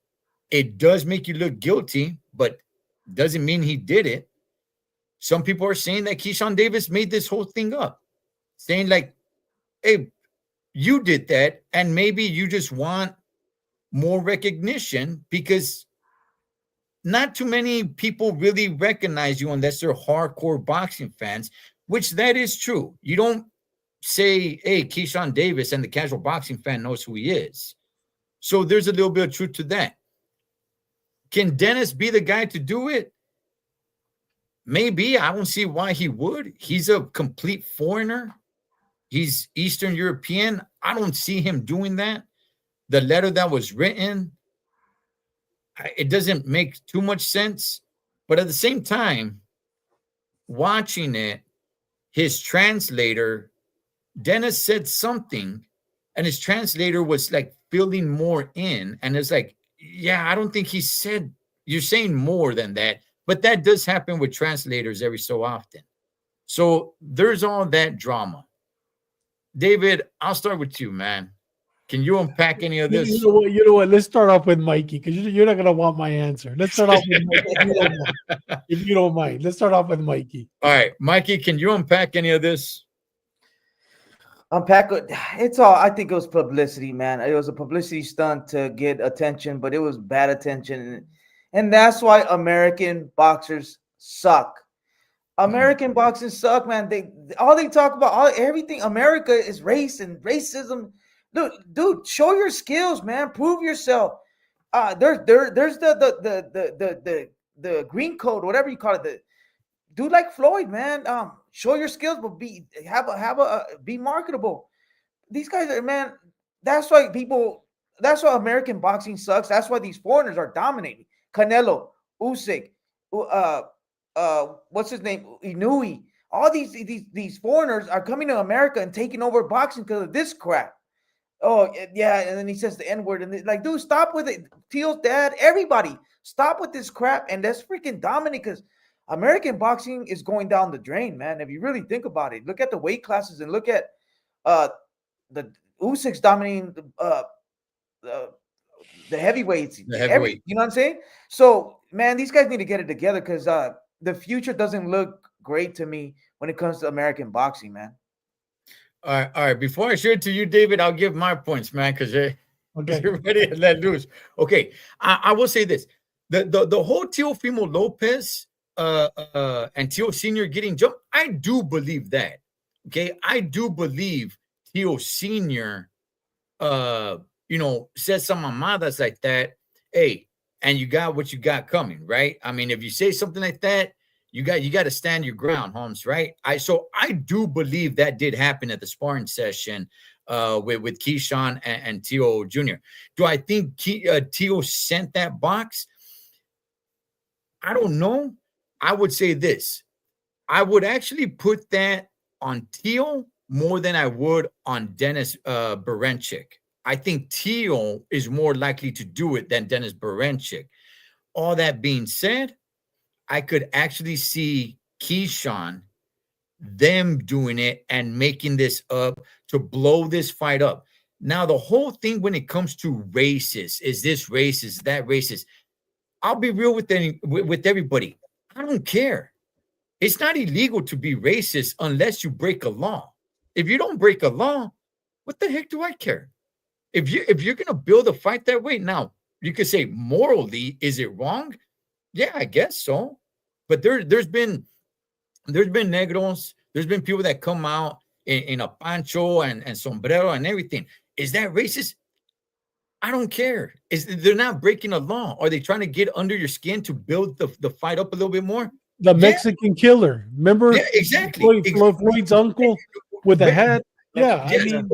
It does make you look guilty, but doesn't mean he did it. Some people are saying that Keyshawn Davis made this whole thing up, saying like, hey, you did that, and maybe you just want more recognition because not too many people really recognize you unless they're hardcore boxing fans, which that is true. You don't say, hey, Keyshawn Davis, and the casual boxing fan knows who he is. So there's a little bit of truth to that. Can Dennis be the guy to do it? Maybe. I don't see why he would. He's a complete foreigner. He's Eastern European. I don't see him doing that. The letter that was written, it doesn't make too much sense. But at the same time, watching it, his translator, Dennis said something, and his translator was like filling more in. And it's like, yeah, I don't think he said, you're saying more than that. But that does happen with translators every so often. So there's all that drama. David, I'll start with you, man. Can you unpack any of this? You know what? Let's start off with Mikey because you're not gonna want my answer. Let's start off with Mikey if you don't mind. Let's start off with Mikey. All right, Mikey, can you unpack any of this? Unpack it. It's all. I think it was publicity, man. It was a publicity stunt to get attention, but it was bad attention, and that's why American boxers suck. American boxing suck, man. They talk about everything. America is race and racism. Dude, show your skills, man. Prove yourself. There's the whatever you call it. The dude like Floyd, man. Show your skills, but be marketable. These guys are, man. That's why American boxing sucks. That's why these foreigners are dominating. Canelo, Usyk, what's his name? Inui. All these foreigners are coming to America and taking over boxing because of this crap. Oh, yeah, and then he says the N-word, and like, dude, stop with it. Teal's dad, everybody, stop with this crap, and let's freaking dominate, because American boxing is going down the drain, man. If you really think about it, look at the weight classes and look at the Usyk's dominating the heavyweights. You know what I'm saying? So, man, these guys need to get it together because the future doesn't look great to me when it comes to American boxing, man. All right. Before I share it to you, David, I'll give my points, man, because you're ready to let loose. Okay, I will say this: the whole Teofimo Lopez and Teo Senior getting jumped, I do believe that. Okay, I do believe Teo Senior, says some mamadas like that. Hey, and you got what you got coming, right? I mean, if you say something like that, you got to stand your ground, Holmes, right? So I do believe that did happen at the sparring session with Keyshawn and Teo Jr. Do I think Teo sent that box? I don't know. I would say this. I would actually put that on Teo more than I would on Dennis Berenchik. I think Teo is more likely to do it than Dennis Berenchik. All that being said, I could actually see Keyshawn, them doing it and making this up to blow this fight up. Now, the whole thing when it comes to races, is this racist, that racist? I'll be real with everybody. I don't care. It's not illegal to be racist unless you break a law. If you don't break a law, what the heck do I care? If you're gonna build a fight that way, now you could say morally, is it wrong? Yeah, I guess so. But there's been negros, there's been people that come out in a pancho and sombrero and everything. Is that racist? I don't care. They're not breaking a law. Are they trying to get under your skin to build the fight up a little bit more? The Mexican killer. Remember? Yeah, exactly. Floyd's uncle with the hat. Yeah, I mean,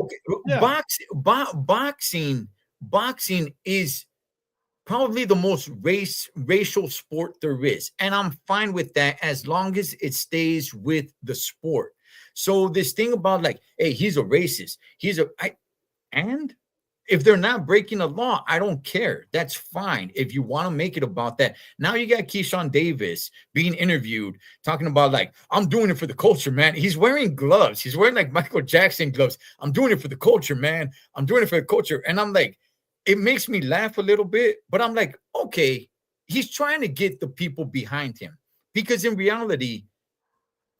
boxing is probably the most racial sport there is. And I'm fine with that as long as it stays with the sport. So this thing about like, hey, he's a racist. if they're not breaking the law, I don't care. That's fine. If you want to make it about that. Now you got Keyshawn Davis being interviewed, talking about like, I'm doing it for the culture, man. He's wearing gloves. He's wearing like Michael Jackson gloves. I'm doing it for the culture, man. I'm doing it for the culture. And I'm like, it makes me laugh a little bit, but I'm like, okay, he's trying to get the people behind him. Because in reality,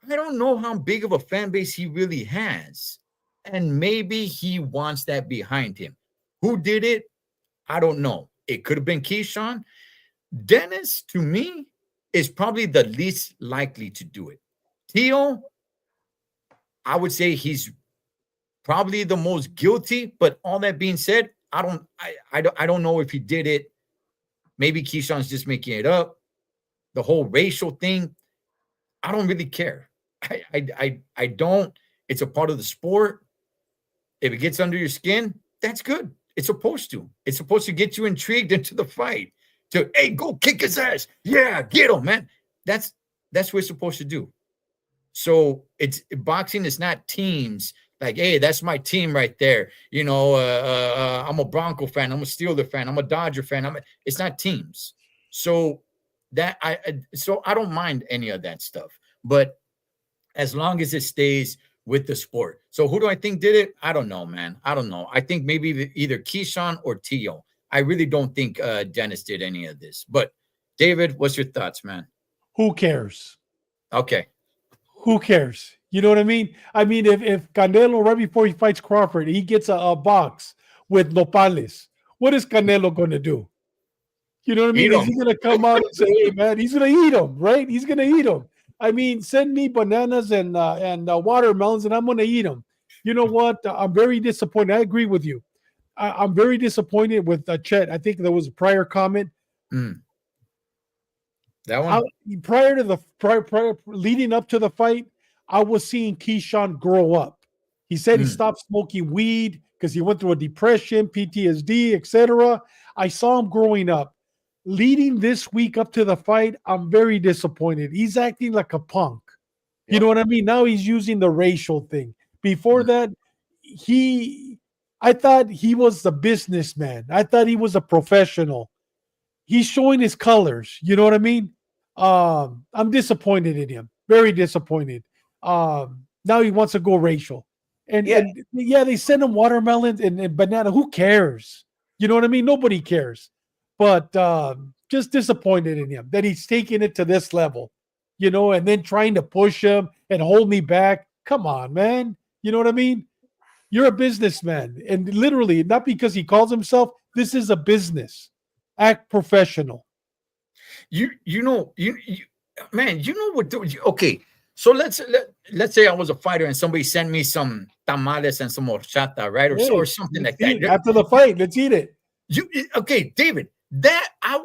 I don't know how big of a fan base he really has. And maybe he wants that behind him. Who did it? I don't know. It could have been Keyshawn. Dennis, to me, is probably the least likely to do it. Theo, I would say he's probably the most guilty. But all that being said, I don't know if he did it. Maybe Keyshawn's just making it up. The whole racial thing, I don't really care. I don't. It's a part of the sport. If it gets under your skin, that's good. It's supposed to. It's supposed to get you intrigued into the fight. To, hey, go kick his ass. Yeah, get him, man. That's what it's supposed to do. So it's boxing is not teams. Like, hey, that's my team right there. You know, I'm a Bronco fan. I'm a Steeler fan. I'm a Dodger fan. It's not teams. So I don't mind any of that stuff. But as long as it stays with the sport. So who do I think did it? I don't know, man. I don't know. I think maybe either Keyshawn or Tio. I really don't think Dennis did any of this. But David, what's your thoughts, man? Who cares? Okay. Who cares? You know what I mean? I mean, if Canelo, right before he fights Crawford, he gets a box with nopales, what is Canelo going to do? You know what I mean? Is he going to come out and say, hey, man, he's going to eat them, right? He's going to eat them. I mean, send me bananas and watermelons, and I'm going to eat them. You know what? I'm very disappointed. I agree with you. I'm very disappointed with Chet. I think there was a prior comment. That one? Prior to the prior leading up to the fight, I was seeing Keyshawn grow up. He said he stopped smoking weed because he went through a depression, PTSD, etc. I saw him growing up. Leading this week up to the fight, I'm very disappointed. He's acting like a punk. You know what I mean? Now he's using the racial thing. Before that, I thought he was a businessman. I thought he was a professional. He's showing his colors. You know what I mean? I'm disappointed in him. Very disappointed. Now he wants to go racial. And they send him watermelons and banana. Who cares? You know what I mean? Nobody cares. But just disappointed in him that he's taking it to this level, you know, and then trying to push him and hold me back. Come on, man. You know what I mean? You're a businessman. And literally, not because he calls himself, this is a business. Act professional. Man, you know what? Okay, so let's say I was a fighter and somebody sent me some tamales and some horchata, right, or something like that. After the fight, let's eat it. Okay, David? That I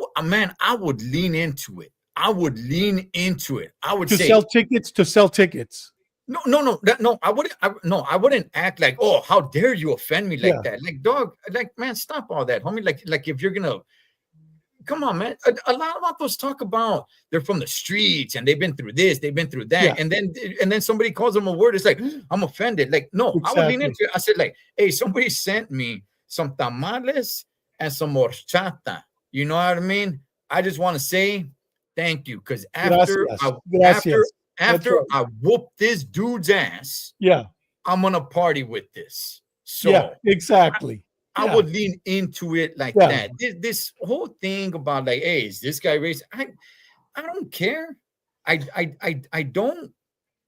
would lean into it. I would sell tickets. No. I wouldn't act like, oh, how dare you offend me like that? Like, dog, like, man, stop all that, homie. Like if you're gonna. Come on, man. A lot of those talk about they're from the streets and they've been through this, they've been through that, and then somebody calls them a word. It's like, I'm offended. Like, no, exactly. I would lean into it. I said, like, hey, somebody sent me some tamales and some horchata. You know what I mean? I just want to say thank you, because after I whoop this dude's ass, I'm gonna party with this. So exactly. I would lean into it like that. This whole thing about like, hey, is this guy racist? I don't care. I don't.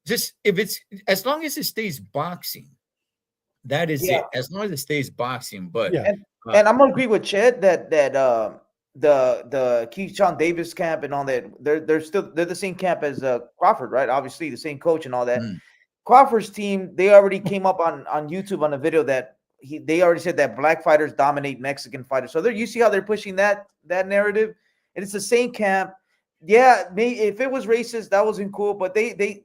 Just if it's as long as it stays boxing, that is it. As long as it stays boxing, but and I'm gonna agree with Chet that the Keyshawn Davis camp and all that, they're the same camp as Crawford, right? Obviously the same coach and all that. Crawford's team, they already came up on YouTube on a video that they already said that black fighters dominate Mexican fighters. So you see how they're pushing that narrative, and it's the same camp. Yeah, if it was racist, that wasn't cool. But he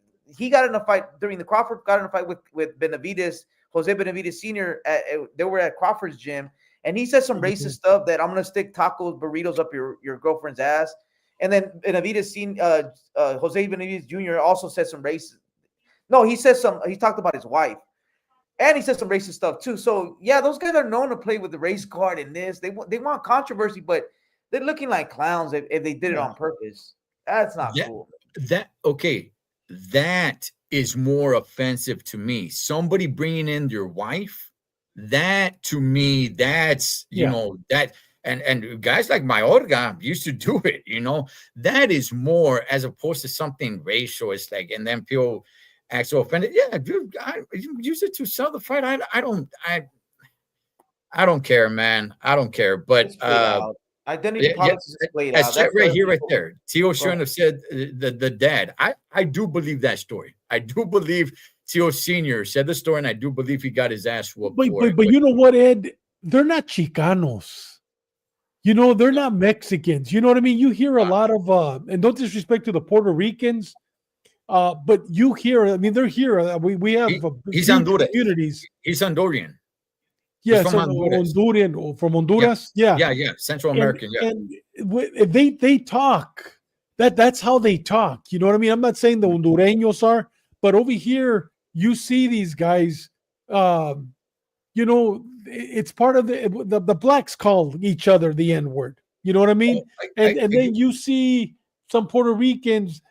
got in a fight during the Crawford got in a fight with Benavidez, Jose Benavidez Sr. They were at Crawford's gym. And he said some racist stuff that I'm gonna stick tacos, burritos up your girlfriend's ass. And then Jose Benavidez Jr. also said some racist. No, he talked about his wife. And he said some racist stuff too. So yeah, those guys are known to play with the race card and this. They want controversy, but they're looking like clowns if they did it on purpose. That's not cool. Okay, that is more offensive to me. Somebody bringing in your wife, that to me, that's that. And guys like Mayorga used to do it, that is more as opposed to something racial. It's like, and then people act so offended. Yeah, dude, I use it to sell the fight. I don't care, man. I don't care. But identity politics is played out. That's right here, right people. there. Tio shouldn't have said the dad. I do believe that story. I do believe Tio Senior said the story, and I do believe he got his ass whooped. But you know what, Ed? They're not Chicanos. They're not Mexicans. You know what I mean? You hear a lot of and don't disrespect to the Puerto Ricans, but you hear. I mean, they're here. We have he's Honduras communities. He's Honduran. Yeah, from Honduran, from Honduras. Yeah, Central American. And if they talk, that's how they talk. You know what I mean? I'm not saying the Hondureños are, but over here you see these guys. It's part of the blacks call each other the N-word. You know what I mean? And then you see some Puerto Ricans.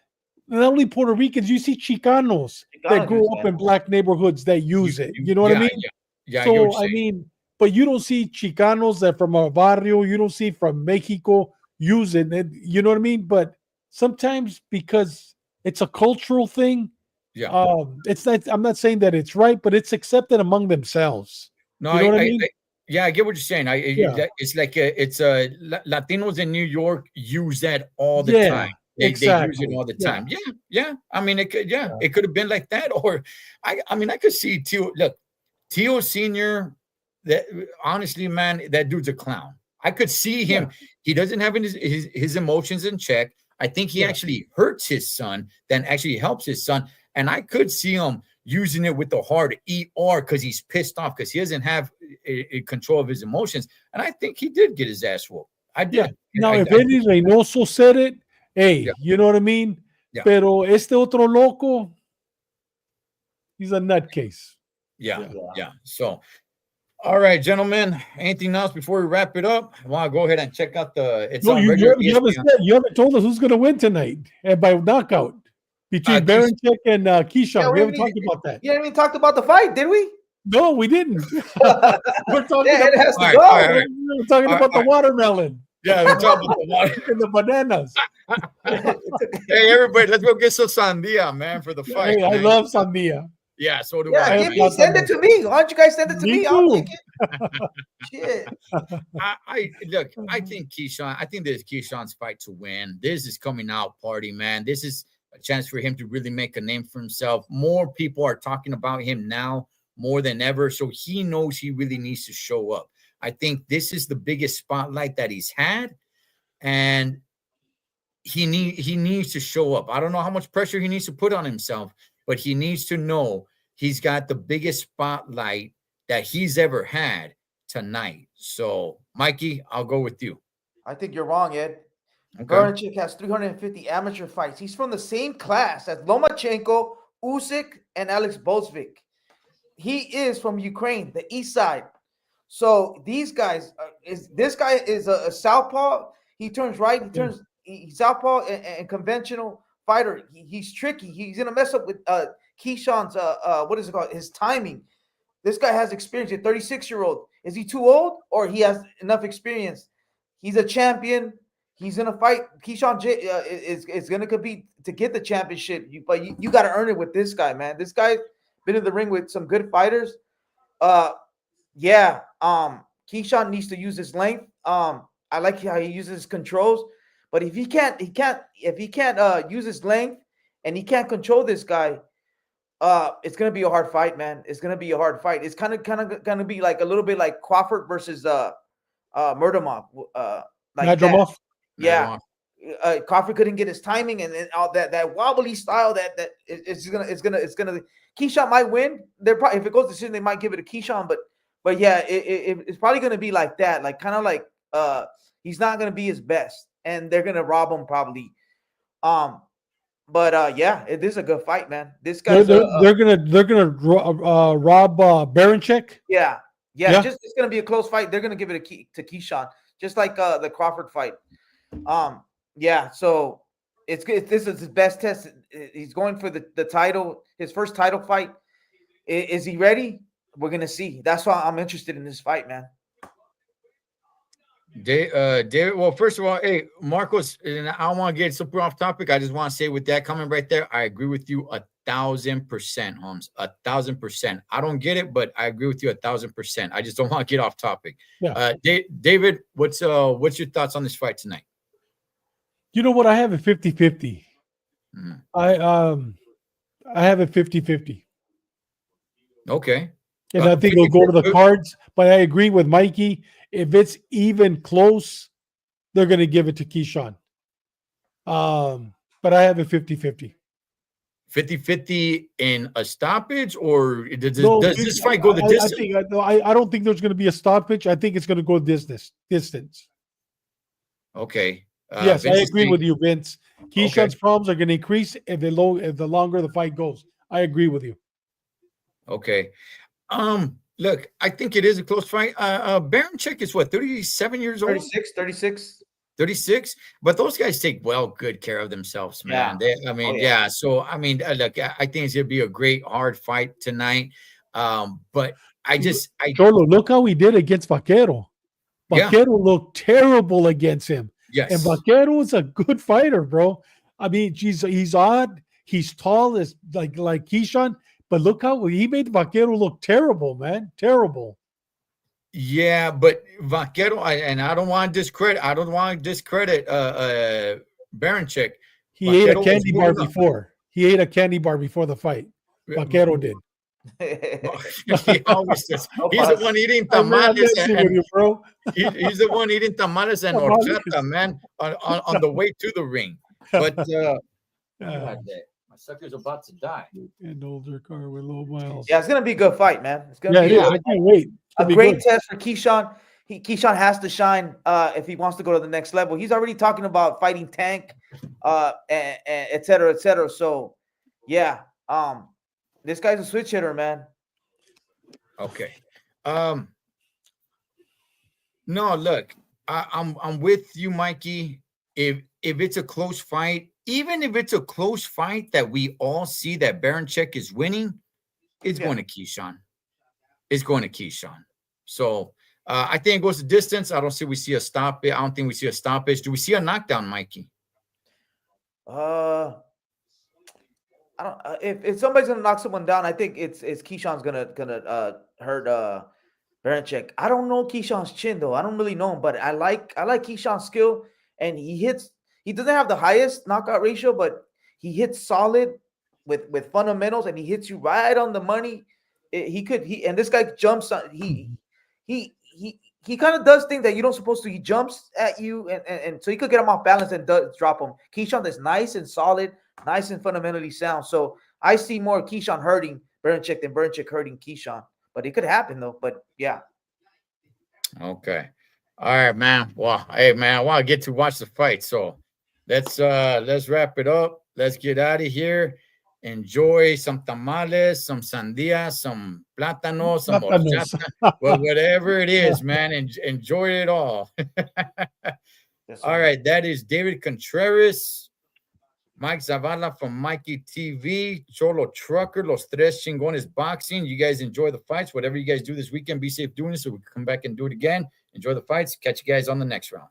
Not only Puerto Ricans, you see Chicanos that grew up in black neighborhoods that use it. You know what I mean? Yeah, so I mean, but you don't see Chicanos that from a barrio, you don't see from Mexico using it. You know what I mean? But sometimes because it's a cultural thing, it's not. I'm not saying that it's right, but it's accepted among themselves. No, you know what I mean? I get what you're saying. It's like Latinos in New York use that all the time. They use it all the time. Yeah. I mean, it could have been like that, or I mean, I could see Tio Senior. That honestly, man, that dude's a clown. I could see him. Yeah. He doesn't have his emotions in check. I think he actually hurts his son than actually helps his son. And I could see him using it with the hard ER because he's pissed off because he doesn't have a control of his emotions. And I think he did get his ass whooped. I did. Yeah. Now, if Eddie Reynoso said it, hey, you know what I mean? Yeah. Pero este otro loco, he's a nutcase. Yeah. So, all right, gentlemen. Anything else before we wrap it up? I want to go ahead and check out you haven't told us who's going to win tonight and by knockout between Baranchik and Keyshawn. We haven't talked about that. You haven't even talked about the fight, did we? No, we didn't. We're talking about We're talking about the watermelon. Yeah, we're talking about the water and the bananas. Hey, everybody, let's go get some sandia, man, for the fight. Hey, I love sandia. Yeah, so do I. Send it to me. Why don't you guys send it to me? I'll take it. Shit. I think Keyshawn. I think this is Keyshawn's fight to win. This is coming out party, man. This is a chance for him to really make a name for himself. More people are talking about him now more than ever, so he knows he really needs to show up. I think this is the biggest spotlight that he's had, and he needs to show up. I don't know how much pressure he needs to put on himself, but he needs to know he's got the biggest spotlight that he's ever had tonight. So, Mikey, I'll go with you. I think you're wrong, Ed. Okay. Baranchik has 350 amateur fights. He's from the same class as Lomachenko, Usyk, and Alex Bolshevik. He is from Ukraine, the east side. So these guys, this guy is a southpaw. He turns right. He's southpaw and conventional fighter. He's tricky. He's gonna mess up with Keyshawn's what is it called? His timing. This guy has experience. A 36-year-old. Is he too old, or he has enough experience? He's a champion. He's gonna fight. Keyshawn is gonna compete to get the championship. But you got to earn it with this guy, man. This guy been in the ring with some good fighters. Keyshawn needs to use his length. I like how he uses his controls. But if he can't use his length and he can't control this guy, it's gonna be a hard fight, man. It's gonna be a hard fight. It's kind of gonna be like a little bit like Crawford versus Murdomov. Like that. Yeah. Crawford couldn't get his timing and all that wobbly style that it's gonna Keyshawn might win. They're probably, if it goes to decision, they might give it to Keyshawn, but yeah, it's probably gonna be like that, like kind of like he's not gonna be his best, and they're gonna rob him probably. But yeah, it is a good fight, man. This They're, guy's they're, they're gonna rob Baranchek. yeah, yeah. Yeah. Just it's gonna be a close fight. They're gonna give it to Keyshawn, just like the Crawford fight. Um, yeah. So it's good. This is his best test. He's going for the title, his first title fight. Is he ready? We're gonna see. That's why I'm interested in this fight, man. David, well, first of all, hey, Marcos, and I don't want to get super off topic. I just want to say with that comment right there, I agree with you 1,000%, Holmes. 1,000%. I don't get it, but I agree with you 1,000%. I just don't want to get off topic. Yeah. David, what's your thoughts on this fight tonight? You know what? I have a 50-50. Mm. I have a 50-50. Okay. And I think it'll go to the cards. But I agree with Mikey. If it's even close, they're going to give it to Keyshawn. But I have a 50-50. 50-50 in a stoppage, or does No, this fight go the distance? I don't think there's going to be a stoppage. I think it's going to go distance. Okay. Yes, Vince I agree with you, Vince. Keyshawn's Okay. problems are going to increase if the longer the fight goes. I agree with you. Okay. Look, I think it is a close fight. Baranchek is what, 37 years old? 36. 36, but those guys take good care of themselves, man. Yeah. So I mean, look, I think it's gonna be a great hard fight tonight. But Cholo, look how he did against Vaquero. Vaquero looked terrible against him. Yes, and Vaquero is a good fighter, bro. I mean, he's odd, he's tall, as like Keyshawn, but look how he made Vaquero look terrible, man. Terrible. Yeah, but Vaquero, I don't want to discredit. Baranchek. He ate a candy bar before. He ate a candy bar before the fight. Vaquero did. He always does. He's the one eating tamales. He's the one eating tamales and horchata, man, on the way to the ring. But my sucker's about to die. An older car with low miles. Yeah, it's gonna be a good fight, man. It's gonna be I can't wait. A great test for Keyshawn. Keyshawn has to shine if he wants to go to the next level. He's already talking about fighting Tank, and et cetera, et cetera. So, yeah, this guy's a switch hitter, man. Okay. No, look, I'm with you, Mikey. If it's a close fight, even if it's a close fight that we all see that Baranchek is winning, it's going to Keyshawn. It's going to Keyshawn. So I think it goes the distance. I don't think we see a stoppage. Do we see a knockdown, Mikey? I don't. If somebody's gonna knock someone down, I think it's Keyshawn's gonna hurt Baranchek. I don't know Keyshawn's chin though. I don't really know him, but I like Keyshawn's skill, and he hits. He doesn't have the highest knockout ratio, but he hits solid with fundamentals, and he hits you right on the money. And this guy jumps on he kind of does things that you don't supposed to. He jumps at you, and so he could get him off balance and does drop him. Keyshawn is nice and solid, nice and fundamentally sound. So I see more Keyshawn hurting Baranchek than Baranchek hurting Keyshawn. But it could happen though. But yeah. Okay. All right, man. Well, hey, man, I want to get to watch the fight. So let's wrap it up. Let's get out of here. Enjoy some tamales, some sandia, some plátano, some horchata, well, whatever it is, man. Enjoy it all. All right, that is David Contreras, Mike Zavala from Mikey TV, Cholo Trucker, Los Tres Chingones Boxing. You guys enjoy the fights. Whatever you guys do this weekend, be safe doing it so we can come back and do it again. Enjoy the fights. Catch you guys on the next round.